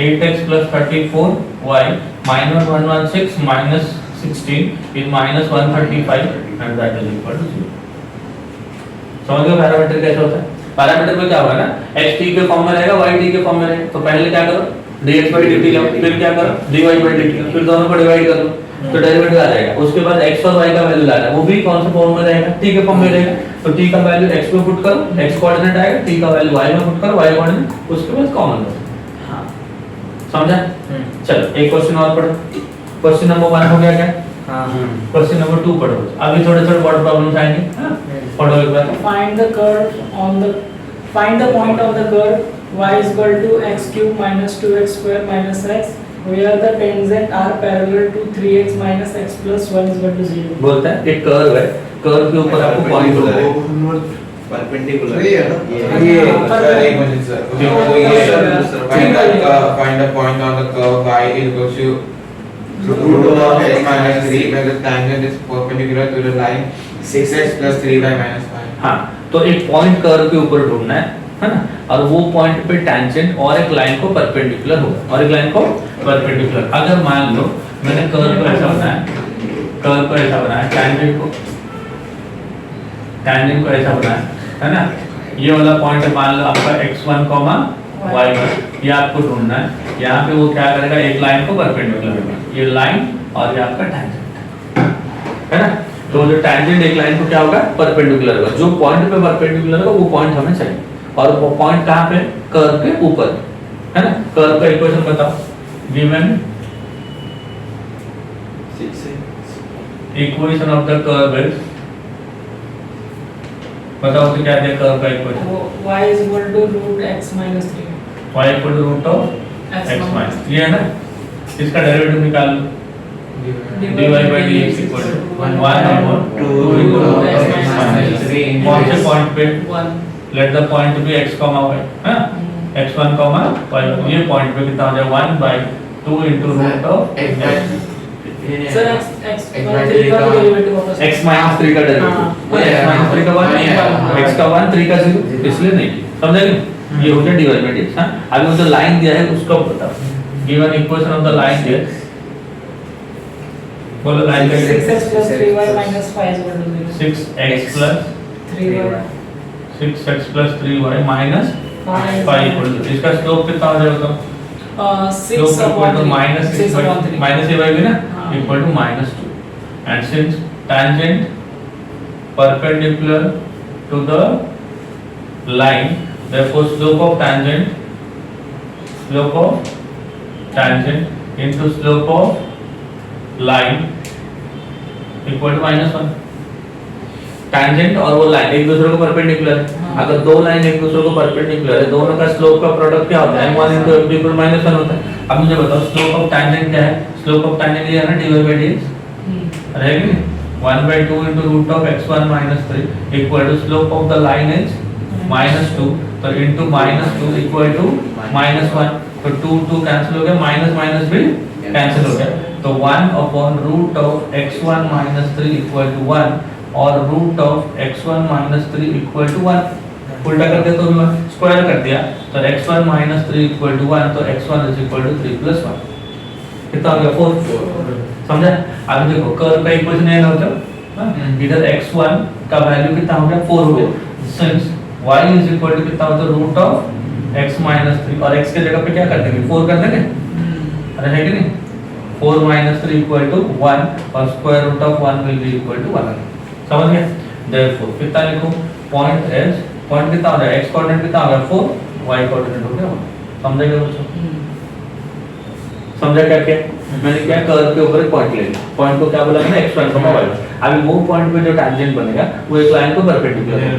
8x plus 34y minus 116 minus 16 is minus 135 and that is equal to 0, समझ गए? पैरामीटर कैसे होता है? पैरामीटर में क्या होगा ना, x t के फॉर्म में रहेगा, y t के फॉर्म में रहेगा, तो पहले क्या करो dx by dt लो, फिर क्या करो dy by dt लो, फिर दोनों को डिवाइड कर लो, तो डेरिवेटिव आ जाएगा, उसके बाद x और y का वैल्यू लाना है, वो भी कौन सा फॉर्म में रहेगा t के फॉर्म में रहेगा, तो t का वैल्यू x में पुट करो, x कोऑर्डिनेट आएगा, t का वैल्यू y में पुट करो, y कोऑर्डिनेट, उसके बाद कॉमन लो, हाँ समझा? चलो एक क्वेश्चन और पढ़ो, क्वेश्चन नंबर 1 हो गया क्या? हाँ क्वेश्चन नंबर 2 पढ़ो, अभी थोड़े थोड़े वर्ड प्रॉब्लम्स आएंगे, पढ़ो एक बार। find the point of the curve y is equal to x cube minus 2x square minus x where the tangent are parallel to 3x minus x plus 1 is equal to 0. बोलता है एक curve है, curve के ऊपर आपको point होता है perpendicular ये है ना ये सर एक मिनट सर तो ये find a point on the curve y is equal to root of x minus 3 where the tangent is perpendicular to the line 6x plus 3y minus 5. हाँ, तो एक पॉइंट कर्व के ऊपर ढूंढना है ना, और वो पॉइंट पे टेंजेंट और एक लाइन को परपेंडिकुलर होगा, और एक लाइन को परपेंडिकुलर। अगर मान लो मैंने कर्व को ऐसा बनाया, कर्व को ऐसा बनाया, टेंजेंट को ऐसा बनाया, है ना, ये वाला पॉइंट है, मान लो आपका x1, y1, ये आपको ढूंढना है। यहाँ पे वो क्या करेगा, एक लाइन को परपेंडिकुलर होगा, ये लाइन और ये आपका टेंजेंट, है ना। तो जो टेंजेंट एक लाइन को क्या होगा, परपेंडिकुलर होगा। जो पॉइंट पे परपेंडिकुलर होगा वो पॉइंट हमें चाहिए, और वो पॉइंट कहाँ पे, कर्व के ऊपर, है ना। कर्व का इक्वेशन बताओ, given equation of the curve is, बताओ तो क्या दिया कर्व का equation, y is equal to root x minus 3. y equal to root of x minus, ये है ना, इसका डेरिवेटिव निकाल लो, dy by dx equal to 1 upon 2 into root of x minus 3, कौन से पॉइंट पे, 1. Let the point be x, y, हां, x1, y1, ये पॉइंट पे कितना हो जाए, 1 by 2 into root of x, sir x minus 3 का डेरिवेटिव होगा x minus 3 का डेरिवेटिव, वो x minus 3 का 1, x का 1, 3 का 0, इसलिए नहीं, समझ गए, ये हो गया dy by dx। हां, अभी वो जो लाइन दिया है उसको बताओ, given equation of the line दिया, बोलो लाइन का 6x plus 3y minus 5 is equal to 0. 6x plus 3y 6x plus 3y minus 5 equal to, इसका स्लोप कितना हो जाएगा, 6 slope equal upon to 3. minus 6 upon 3. minus a by b ना, हाँ. equal to minus 2, and since tangent perpendicular to the line, therefore slope of tangent into slope of line equal to minus 1। tangent और वो line एक दूसरे को perpendicular है, हाँ. अगर दो लाइन एक दूसरे को परपेंडिकुलर है, दोनों का स्लोप का प्रोडक्ट क्या होता है, m1 into m2 equal to minus 1 होता है। अब मुझे बताओ स्लोप ऑफ टैंजेंट क्या है, स्लोप ऑफ टैंजेंट ये है ना, dy by dx, रहेगी नहीं, 1 by 2 into root of x1 minus 3 equal to slope of the line is minus 2, तो into minus 2 equal to minus 1, तो 2 कैंसिल हो गया, माइनस माइनस भी कैंसिल हो गया, तो 1 upon root of x1 minus 3 equal to 1 और root of x1 minus 3 equal to 1, उल्टा कर दिया तो भी 1, स्क्वायर कर दिया तो x1 minus 3 equal to 1, तो x1 is equal to 3 plus 1, कितना हो गया 4, समझा। अब देखो कर्व का इक्वेशन ये होता है, इधर x1 का वैल्यू कितना हो गया, 4 हो गया, since y is equal to कितना होता है, root of x minus 3, और x के जगह पे क्या कर देंगे, 4 कर देंगे, अरे है कि नहीं, 4 minus 3 equal to 1 और square root of 1 will be equal to 1, समझ गए। therefore कितना लिखो, पॉइंट एज, पॉइंट कितना हो जाएगा, x कोऑर्डिनेट कितना हो गया 4, y कोऑर्डिनेट हो गया 1, समझ गए बच्चों, समझा क्या क्या, मैंने क्या कर्व के ऊपर एक पॉइंट ले लिया, पॉइंट को क्या बोला मैंने, x1, y1, अभी वो पॉइंट पे जो टैंजेंट बनेगा वो एक लाइन को परपेंडिकुलर है,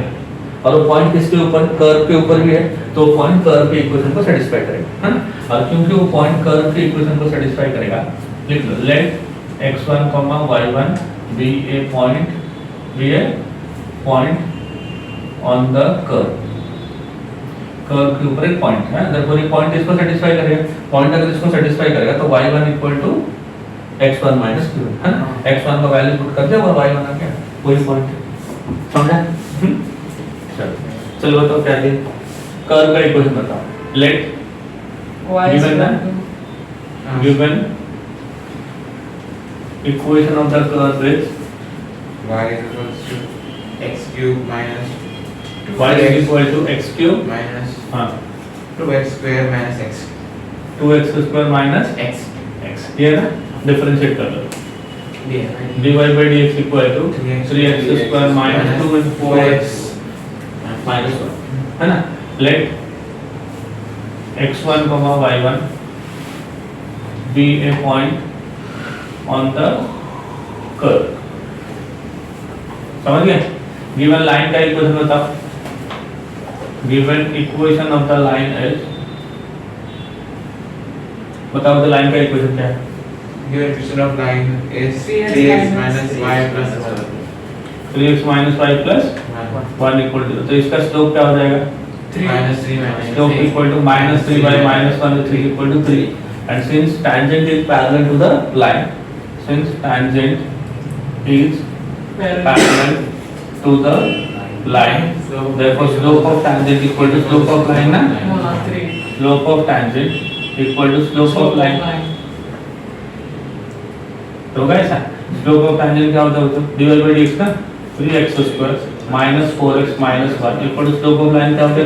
और वो पॉइंट किसके ऊपर, कर्व के ऊपर भी है, तो वो पॉइंट कर्व के इक्वेशन को सेटिस्फाई करेगा, है ना। और क्योंकि वो पॉइंट कर्व के इक्वेशन को सेटिस्फाई करेगा, लिख लो, let x1, y1 be a point on the curve, curve के ऊपर एक पॉइंट है, therefore ये पॉइंट इसको सेटिस्फाई करेगा, पॉइंट अगर इसको सेटिस्फाई करेगा तो y1 equal to x1 minus q, है ना, x1 का वैल्यू पुट कर दिया और y1 आ गया, वही पॉइंट है, समझा। चलो बताओ क्या है, कर्व का इक्वेशन बताओ, late y is Given equal that? given equation of the curve is y is equal to x cube minus y is equal to x cube minus हाँ 2x square minus x 2x square minus x x, ये ना differentiate कर लो, dy by dx equal to 3x square minus 2 into 4x minus 1, है ना। let x1, y1 be a point on the curve, समझ गए। Given line का equation बताओ, given equation of the line as, बताओ द लाइन का equation क्या है? Given equation of line is 3x 3x minus y plus 1. 3x minus y plus 1 equal to 0. तो इसका स्लोप क्या हो जाएगा? Minus 3 minus Slope equal to minus 3 by minus 1 is equal to 3. And since tangent is parallel to the line, since tangent is parallel to the line, therefore slope of tangent equal to slope of line ना? 3 Slope of tangent equal to slope of line. तो कैसा? Slope of tangent क्या होता है? Divide by dx ना? 3x square minus 4x minus 1 equal to slope of line क्या होता है?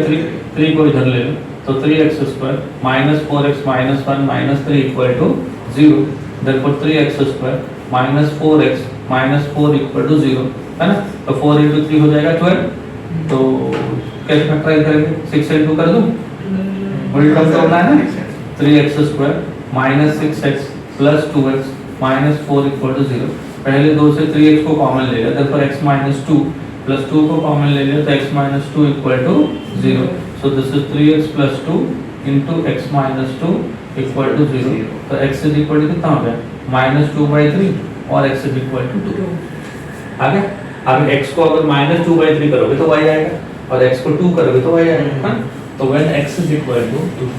3 को इधर ले लो तो 3x square minus 4x minus 1 minus 3 equal to 0. Therefore 3x square minus 4x minus 4 equal to 0 है ना? तो 4 into 3 हो जाएगा 12. तो कैसे फैक्टराइज करेंगे? 6 into कर दूं? बड़ी टर्म करना है ना? 3x square minus 6x plus 2x minus 4 equal to 0. पहले दो से 3x को कॉमन ले लिया, therefore x minus 2 plus 2 को कॉमन ले लिया तो x minus 2 equal to 0. So this is 3x plus 2 into x minus 2 equal to 0. तो x is equal to कितना हो गया? minus 2 by 3 और x is equal to 2. आ गया? अब x को अगर minus 2 by 3 करोगे तो y आएगा और x को 2 करोगे तो y आएगा, हाँ? तो when x is equal to 2,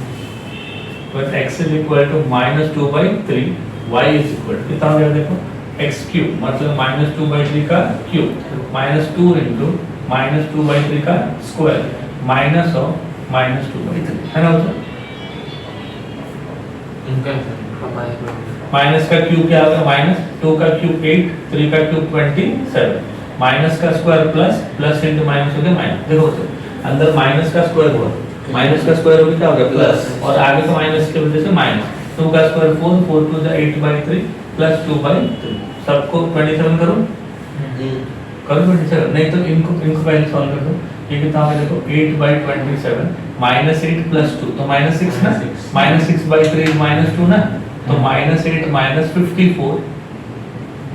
when x is equal to minus 2 by 3, y is equal to कितना हो गया देखो? x क्यूब मतलब minus 2 by 3 का cube minus 2 into minus 2 by 3 का square minus of minus 2 by 3 है ना उधर? माइनस का क्यूब क्या होगा? माइनस 2 का क्यूब 8, 3 का क्यूब 27, माइनस का square plus, plus into minus हो गया माइनस. देखो उधर अंदर माइनस का स्क्वायर हुआ, माइनस का स्क्वायर हो गया क्या हो गया? प्लस, और आगे का माइनस की वजह से माइनस. 2 का square 4, 4 to the 8 by 3 plus 2 by 3. सबको 27 करो, करो 27. नहीं तो इनको पहले सॉल्व कर दो. ये कितना होगा देखो? 8 by 27 minus 8 plus 2 तो minus 6 ना? minus 6 by 3 is minus 2 ना? तो minus 8 minus 54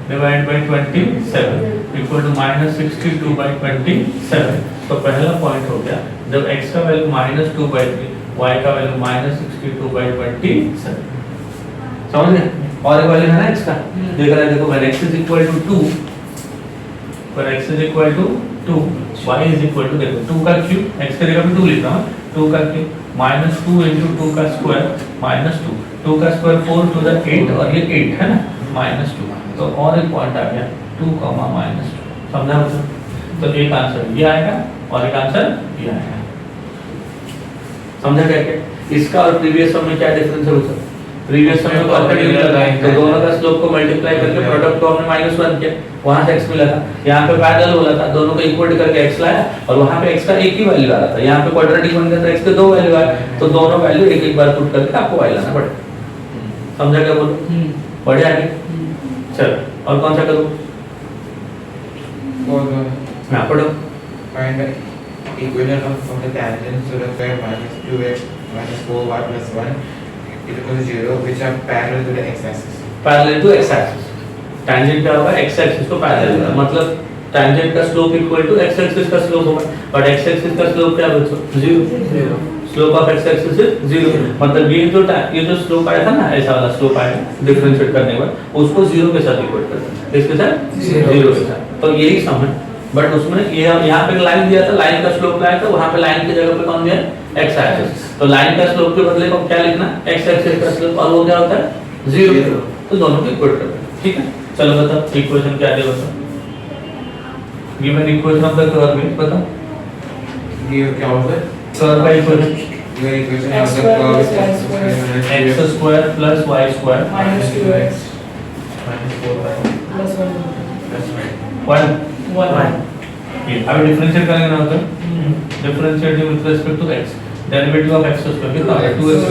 divided by 27 equal to minus 62 by 27. तो पहला पॉइंट हो गया जब x का वैल्यू minus 2 by 3, y का वैल्यू minus 62 by 27. समझ गए? और एक वैल्यू है ना x का, देख रहा है देखो when x is equal to 2, when x is equal to 2, y is equal to देखो 2 का क्यूब, x की जगह पे 2 लिखता हूँ, 2 का क्यूब minus 2 into 2 का स्क्वायर minus 2, 2 का स्क्वायर 4 to the 8 और ये 8 है ना? minus 2. तो और एक पॉइंट आ गया 2, minus 2. समझा मतलब? तो एक आंसर ये आएगा और एक आंसर ये आएगा. समझा क्या क्या? इसका और प्रीवियस सम में क्या डिफरेंस है उसका? प्रीवियस सम में परपेंडिकुलर लाइन तो दोनों का स्लोप को मल्टीप्लाई करके प्रोडक्ट को हमने -1 किया, वहां से x मिला था. यहाँ पे पैरेलल बोला था, दोनों को इक्वल करके x लाया और वहां पे x का एक ही वैल्य't आ रहा था. यहाँ पे क्वाड्रेटिक बन गया तो x के दो वैल्यू आए, तो दोनों वैल्यू एक एक बार पुट करके आपको y लाना पड़ेगा. समझा क्या बोलो? बढ़े आगे? चलो और कौन सा करूँ? हाँ पढ़ो. Find the equation of the tangent so that minus 2x minus 4y plus 1 is equal to 0, which are parallel to the x-axis. Parallel to x axis. Tangent क्या होगा? x एक्सिस को पैरेलल होगा, मतलब टैंजेंट का slope equal to x axis का slope होगा. But x axis का slope क्या बच्चों? 0. Slope of x axis is 0. मतलब ये जो स्लोप आया था ना, ऐसा वाला स्लोप आया डिफरेंशिएट करने के बाद, उसको 0 के साथ इक्वेट करते हैं. किसके साथ? 0 के साथ. तो यही सम है. बट उसमें ये यहाँ पे लाइन दिया था, लाइन का स्लोप लाया था, वहाँ पे लाइन की जगह पे कौन दिया? x axis. तो लाइन का स्लोप के बदले को क्या लिखना? x एक्सिस का स्लोप, और वो क्या होता है? 0. तो दोनों को इक्वेट करते हैं. ठीक है, चलो बताओ इक्वेशन क्या है बताओ. Given equation of the curve में बताओ. ये क्या होता है? कर्व का equation Your equation of the curve is x square plus y square minus 2x minus 4y plus 1. plus 1 1. ये अब डिफरेंशिएट करेंगे ना तो differentiate with respect to x. Derivative of x square कितना है? 2x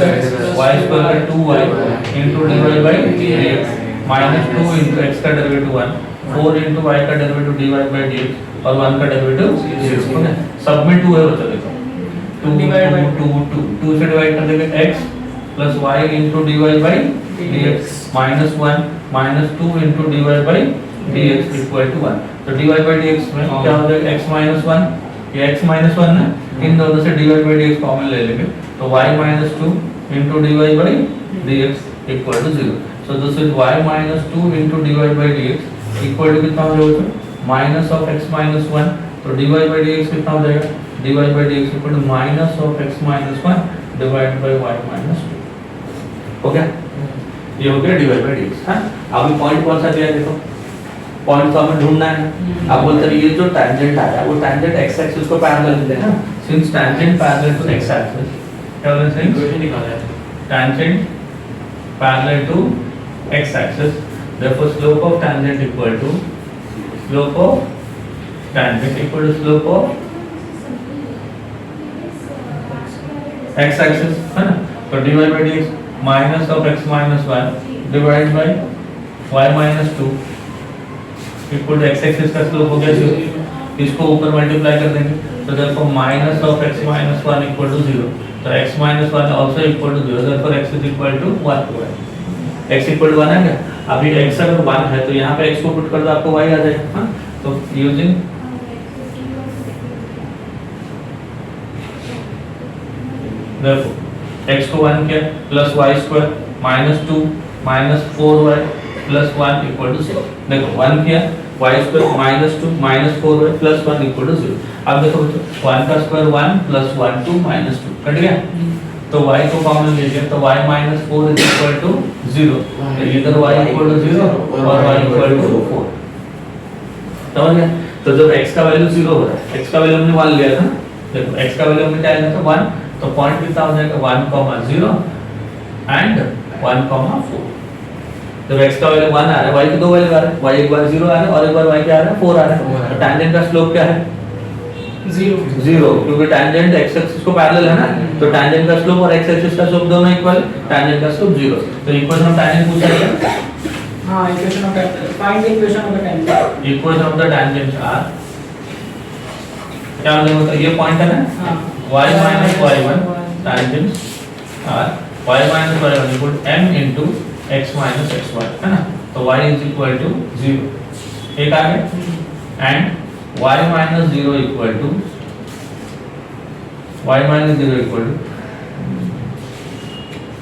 y स्क्वायर का 2y into dy by dx minus 2 into x का derivative 1, 4 into y का डेरिवेटिव dy by dx और 1 का डेरिवेटिव 0. सब में 2 है बच्चा देखो. 2 से डिवाइड कर देंगे x plus y into dy by dx minus 1 minus 2 into dy by dx equal to 1. तो dy by dx में क्या हो जाएगा? x minus 1 ये x माइनस वन है, इन दोनों से dy by dx कॉमन ले लेंगे तो y minus two into dy by dx equal to 0. So this is y minus two into dy by dx equal to कितना हो जाएगा, minus of x minus one. तो dy by dx कितना हो जाएगा, dy by dx equal to minus of x minus one divide by y minus two. हो गया, ये हो गया dy by dx. हाँ, अभी पॉइंट कौन सा दिया है देखो, पॉइंट तो हमें ढूंढना है. अब बोलते हैं ये जो टैंजेंट आया वो टैंजेंट x एक्सिस को पैरेलल है ना, since tangent parallel to x axis, क्या बोलते हैं, इक्वेशन निकाला है, tangent parallel to x axis, therefore slope of tangent equal to slope of tangent equal to slope of x axis है ना. तो dy by dx minus of x minus one divide by y minus two equal to x axis का slope हो गया 0. इसको ऊपर multiply कर देंगे तो therefore minus of x minus one equal to 0. तो x minus one also equal to 0, therefore x is equal to 1. x equal to 1 है क्या. अभी x अगर 1 है तो यहाँ पे x को पुट कर दो आपको y आ जाएगा. हाँ, तो यूजिंग therefore x को 1 किया plus y square minus 2 minus 4y plus 1 equal to 0. देखो 1 किया y square minus 2 minus 4y plus 1 equal to 0. अब देखो बच्चों 1 का स्क्वायर 1 प्लस 1 2 माइनस 2 कट गया. तो y को कॉमन लीजिए तो y minus 4 is equal to 0. इधर y इक्वल टू 0 और y इक्वल टू 4. समझ गया. तो जब x का वैल्यू 0 हो रहा है, x का वैल्यू हमने 1 लिया था, देखो x का वैल्यू हमने क्या लिया था 1, तो पॉइंट कितना हो जाएगा 1, 0 एंड 1, 4. जब x का वैल्यू 1 आ रहा है, y के दो वैल्यू आ रहा है, y एक बार 0 आ रहा है और एक बार y क्या आ रहा है 4 आ रहा है. तो टैंजेंट का स्लोप क्या है 0, क्योंकि टैंजेंट x एक्सिस को पैरेलल है ना. तो टैंजेंट का स्लोप और x एक्सिस का स्लोप दोनों इक्वल, टैंजेंट का स्लोप 0. तो इक्वेशन ऑफ टैंजेंट पूछा गया. हाँ, equation of tangent, find the equation of the tangent. Equation of the tangent are क्या होता है, ये पॉइंट है ना, हाँ, y minus y1 tangent are y minus y1 equal to m into x minus x1 है ना. तो y is equal to 0 एक आ गया and y minus 0 equal to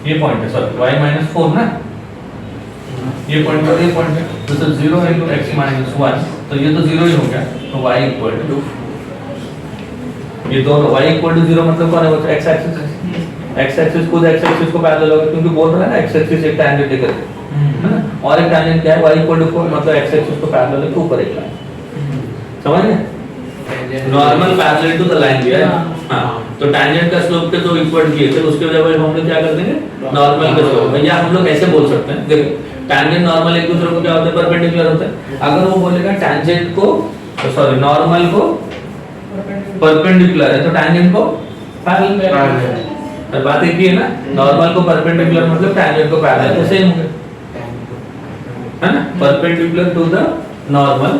ये पॉइंट है, सॉरी y minus 4 ना, ये पॉइंट और ये पॉइंट है. तो 0 into x minus 1, तो ये तो 0 ही हो गया. तो y equal to ये दोनों y इक्वल टू 0 मतलब कौन है बच्चा, x एक्सिस है. x एक्सिस खुद x एक्सिस को पैरेलल होगा क्योंकि बोल रहा है ना x एक्सिस एक टैंजेंट है ना, और एक टैंजेंट क्या है y इक्वल टू 4 मतलब x एक्सिस को पैरेलल है ऊपर एक लाइन. समझ गए, normal parallel to the line दिया है. हां, तो टैंजेंट का स्लोप के तो इक्वल किए थे, उसके बजाय हम लोग क्या कर देंगे नॉर्मल का स्लोप. या हम लोग ऐसे बोल सकते हैं, देखो टैंजेंट नॉर्मल एक दूसरे को क्या होता है परपेंडिकुलर होता है. अगर वो बोलेगा टैंजेंट को सॉरी नॉर्मल को परपेंडिकुलर है तो टैंजेंट को पैरेलल है. पर बात एक ही है ना, नॉर्मल को परपेंडिकुलर मतलब टैंजेंट को पैरेलल तो सेम है ना. Perpendicular to the normal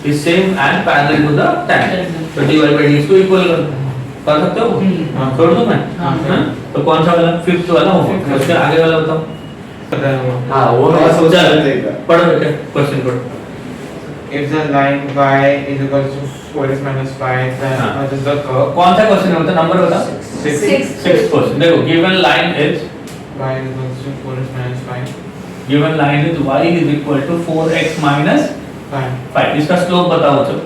is same and parallel to the tangent. तो dy by dx को इक्वल कर सकते हो. हां, छोड़ दूं मैं. हां, तो कौन सा वाला फिफ्थ वाला होगा, उसके आगे वाला बताओ. हां, वो मैं सोच रहा था. पढ़ो बेटा, क्वेश्चन पढ़ो. If the line y is equal to 4x minus 5, then what is the curve? कौन सा क्वेश्चन है, नंबर बता. 6. 6th question. देखो given line is Y is equal to 4x minus 5. Given line is y is equal to 4x minus 5. इसका slope बताओ. चलो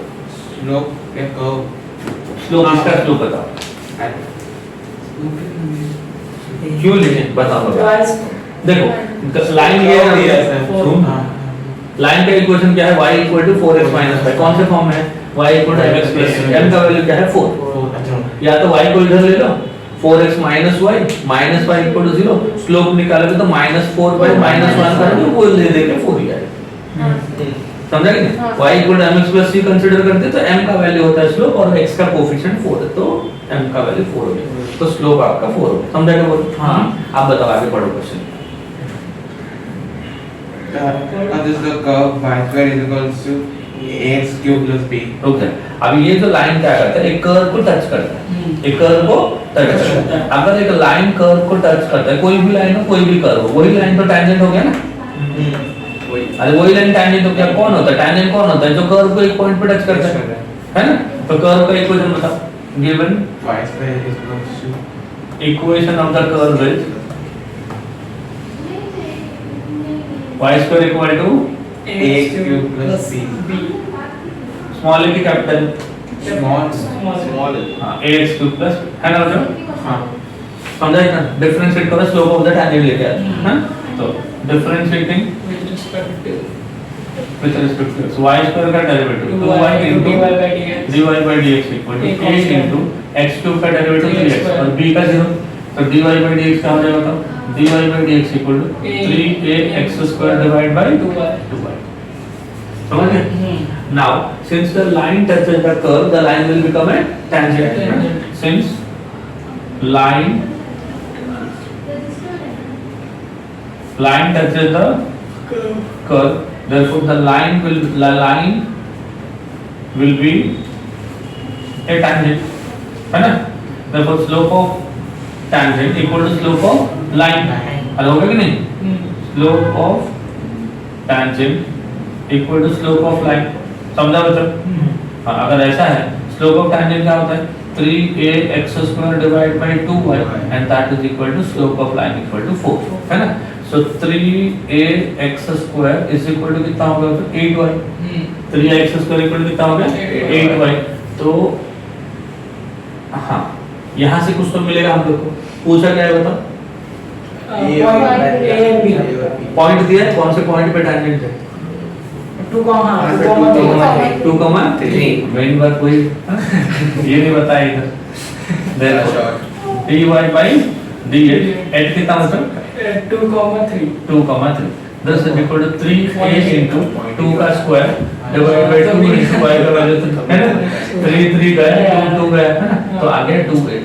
Slope या curve? Slope, इसका स्लोप बताओ. क्यों लिखे बताओ. देखो लाइन ये है, लाइन का इक्वेशन क्या है, y equal to 4x minus 5. कौन से फॉर्म में है, y equal to mx plus m का वैल्यू क्या है 4. या तो y को इधर ले लो 4x minus y minus 5 equal to 0. Slope निकालोगे तो -4 by -1 करोगे वो ले देके 4 ही आएगा. समझा कि नहीं. y equal to mx plus c consider करते तो m का वैल्यू होता है स्लोप और x का कोएफिशिएंट 4 है तो m का वैल्यू 4 हो गया. तो स्लोप आपका 4 हो. समझा क्या बोल. हां, आप बताओ आगे पढ़ो question. What is the curve y square is equal to ax cube plus b? Okay, अभी ये जो लाइन क्या करता है, एक कर्व को टच करता है. एक कर्व को टच करता है. अगर एक लाइन कर्व को टच करता है, कोई भी लाइन हो कोई भी कर्व हो, वही लाइन तो टैंजेंट हो गया ना. अरे वही लाइन टैंजेंट हो गया. कौन होता है टैंजेंट, कौन होता है जो कर्व को एक पॉइंट पे टच करता है ना. तो कर्व का इक्वेशन बताओ, गिवन y square is equals to equation of the curve is y square equal to ax cube plus b small A की कैपिटल small small हां ax क्यूब प्लस है ना बच्चों, हाँ समझा इतना डिफरेंशिएट करो स्लोप ऑफ द टैंजेंट लेके आते हैं, तो differentiating with respect to with respect to y square का derivative 2y dy into by dx dy by dx equal to A a into x cube का डेरिवेटिव A 3x square। और b का 0, तो dy by dx क्या हो जाएगा बताओ, dy by dx equal to A 3ax square divide by 2y 2y, समझ गए? Now, since the line touches the curve, the line will become a tangent. Tangent. Since line touches the curve, therefore the line will be a tangent, है ना? Therefore slope of tangent equal to slope of line. हल होगा कि नहीं? Slope of tangent equal to slope of line. समझा बच्चों? हाँ, अगर ऐसा है स्लोप ऑफ टैंजेंट क्या होता है 3ax square divide by 2y and that is equal to slope of line equal to 4, है ना? So 3ax square is equal to कितना होगा तो 8y, 3ax square equal to कितना होगा 8y, तो हाँ यहाँ से कुछ तो मिलेगा हम लोग को, पूछा क्या है बताओ, पॉइंट दिया है, कौन से पॉइंट पे टैंजेंट है 2 2 मेन बात वही ये नहीं बताया इधर देखो dy by dx एट कितना मतलब 2,3 this is equal to 3a into 2 का square divide by 2 into y का वैल्यू है ना 3 गया 2 गया है ना, तो आ गया 2a,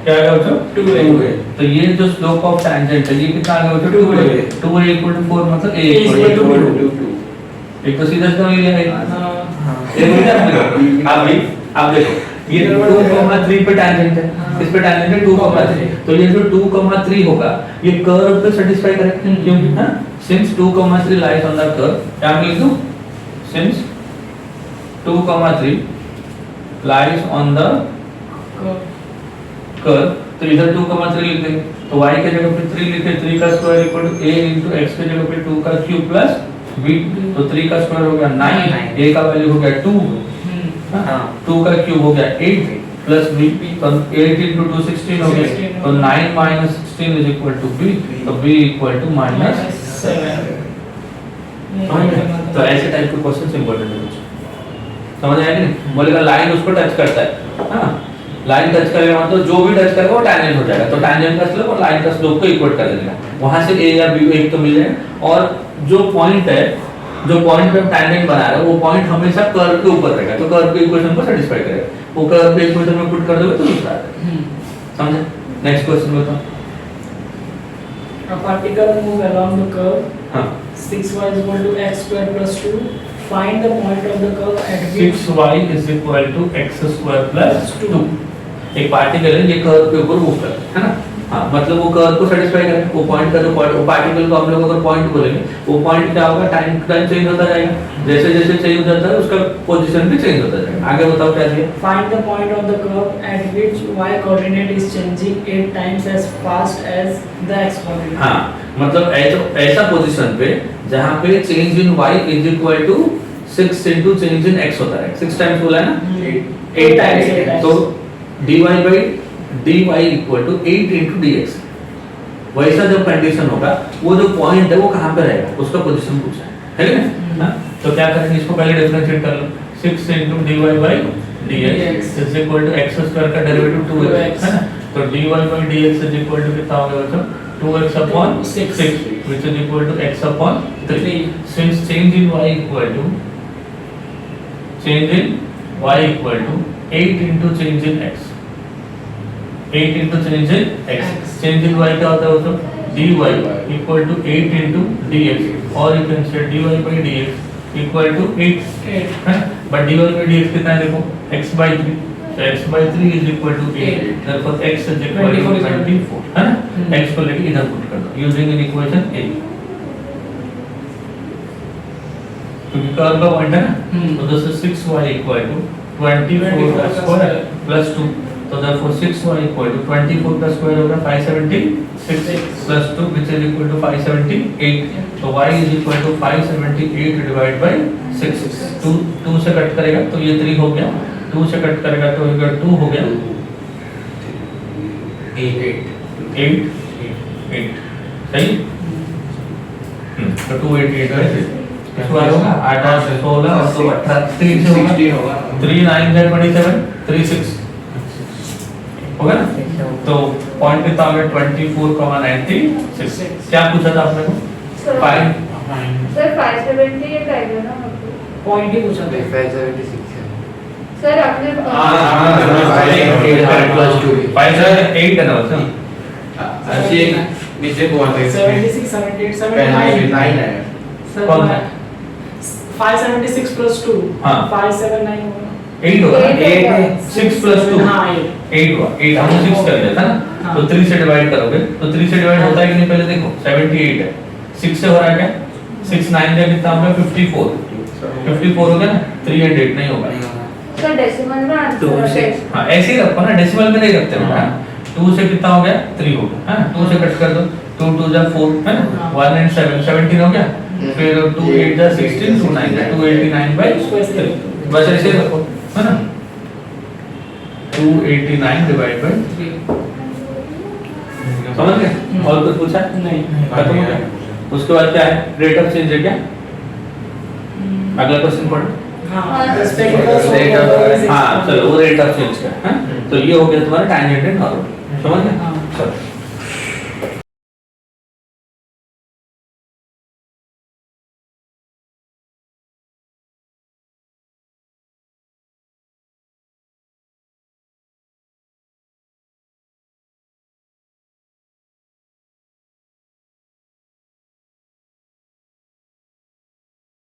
क्या आ गया बच्चों 2a, तो ये जो स्लोप ऑफ टैंजेंट है ये कितना आ गया बच्चों 2a इक्वल टू 4 मतलब a इक्वल टू एक तो सीधा सीधा मिल गया आप देखो ये 2,3 पे टैंजेंट है, इस पे टैंजेंट है 2,3, तो ये जो 2,3 होगा ये कर्व पे सैटिस्फाई करेगा क्योंकि हां since 2,3 lies on the curve, क्या मैं लिख दूं since 2,3 lies on the curve, तो इधर 2,3 लिख देंगे, तो y के जगह पे 3 लिखे, 3 का square equal to a into x के जगह पे 2 का क्यूब प्लस b, तो 3 का स्क्वायर हो गया 9, a का वैल्यू हो गया 2, हां 2 का क्यूब हो गया 8 प्लस b, तो 8 into 2 16 हो गया, तो 9 minus 16 is equal to b, तो b equal to -7, तो ऐसे टाइप के क्वेश्चंस इंपॉर्टेंट है बच्चों, समझ आया नहीं? बोलेगा लाइन उसको टच करता है, हां लाइन टच करेगा मतलब जो भी टच करेगा वो टैंजेंट हो जाएगा, तो टैंजेंट का स्लोप और लाइन का स्लोप को इक्वल कर देगा, वहां से a या b एक तो मिल जाएगा, और जो पॉइंट है जो पॉइंट पे हम टैंजेंट बना रहे हैं वो पॉइंट हमेशा कर्व के ऊपर रहेगा, तो कर्व के इक्वेशन को सैटिस्फाई करेगा, वो कर्व के इक्वेशन में पुट कर दोगे तो दूसरा आ जाएगा, समझे? नेक्स्ट क्वेश्चन बताओ। A particle move along the curve हां 6y is equal to x square plus 2. Find the point of the curve at which 6y is equal to x square plus 2, एक particle है ये curve के ऊपर move कर रहा है ना, हाँ मतलब वो कर्व को सैटिस्फाई करेगा, वो पॉइंट का जो पॉइंट वो पार्टिकल को हम लोग अगर पॉइंट बोलेंगे वो पॉइंट क्या होगा टाइम चेंज होता जाएगा, जैसे जैसे चेंज हो जाता है उसका पोजीशन भी चेंज होता जाएगा, आगे बताओ क्या दिया, find the point of the curve at which y coordinate is changing 8 times as fast as the x coordinate. हाँ मतलब ऐसा पोजीशन पे जहाँ पे change in y is equal to 6 into change in x होता है, 6 टाइम्स बोला है ना 8 टाइम्स, तो dy by dy equal to 8 into dx, वैसा जब कंडीशन होगा वो जो पॉइंट है वो कहाँ पे रहेगा उसका पोजीशन पूछा है ना, तो क्या करेंगे इसको पहले डिफरेंशिएट कर लो, 6 into dy by dx is equal to x square का डेरिवेटिव 2x है ना, तो dy by dx is equal to कितना होगा बच्चों 2x upon 6 which is equal to x upon 3, since change in y equal to 8 into change in x, 8 into change in x, change in y क्या होता है बच्चों dy equal to 8 into dx, और you can say dy by dx equal to 8 है, but dy by dx कितना है देखो x by 3, so x by 3 is equal to 8, therefore x is equal to 24 है ना, x को लेके इधर पुट कर दो using an equation a, क्योंकि कर्व का पॉइंट है ना, तो this is 6y equal to 24 का स्क्वायर प्लस 2, तो therefore 6y equal to 24 का स्क्वायर होगा 576 plus 2 which is equal to 578, तो y is equal to 578 divided by 6, 2 से कट करेगा तो ये 3 हो गया, 2 से कट करेगा तो ये 2 हो गया, 8 सही, तो 288 है, इस बार होगा 8 और 16 और 2 18 3 से होगा 3 9 z 27 36 होगा ना, तो पॉइंट कितना हो गया 24,96, क्या पूछा था आपने को सर 5 सर 570 ये आएगा ना आपको? पॉइंट ही पूछा था। 576 है। सर आपने 578 करना होता है, अच्छी नीचे को आता है 76 78 79 9 है। सर कौन सा? 576 प्लस 2 हाँ। 579 होगा 8 होगा ना, 8 6 प्लस 2 हाँ 8 हुआ, 8 हमने 6 कर दिया था ना, हाँ। तो 3 से डिवाइड करोगे तो 3 से डिवाइड होता है कि नहीं, पहले देखो 78 है, 6 से हो रहा है क्या, 6 9 का कितना हो गया 54 हो गया ना, 3 and 8 नहीं होगा, सर डेसिमल में तो आंसर से- है। हाँ ऐसे ही रखो ना, डेसिमल में नहीं रखते हैं, 2 से कितना हो गया 3 हो गया, हाँ 2 से कट कर दो, 2 2 जा 4 है ना, 1 and 7 17 हो गया, फिर 2 8 जा 16, 2 9 जा 289 by 3, बस ऐसे ही रखो है ना, 289 डिवाइड बाय 3, समझ गए, और कुछ पूछा नहीं खत्म हो गया, उसके बाद क्या है, रेट ऑफ चेंज है क्या, अगला क्वेश्चन पढ़ो, हाँ रेट ऑफ, हाँ चलो वो रेट ऑफ चेंज का है, तो ये हो गया तुम्हारा टैंजेंट एंड नॉर्मल, समझ गए, हाँ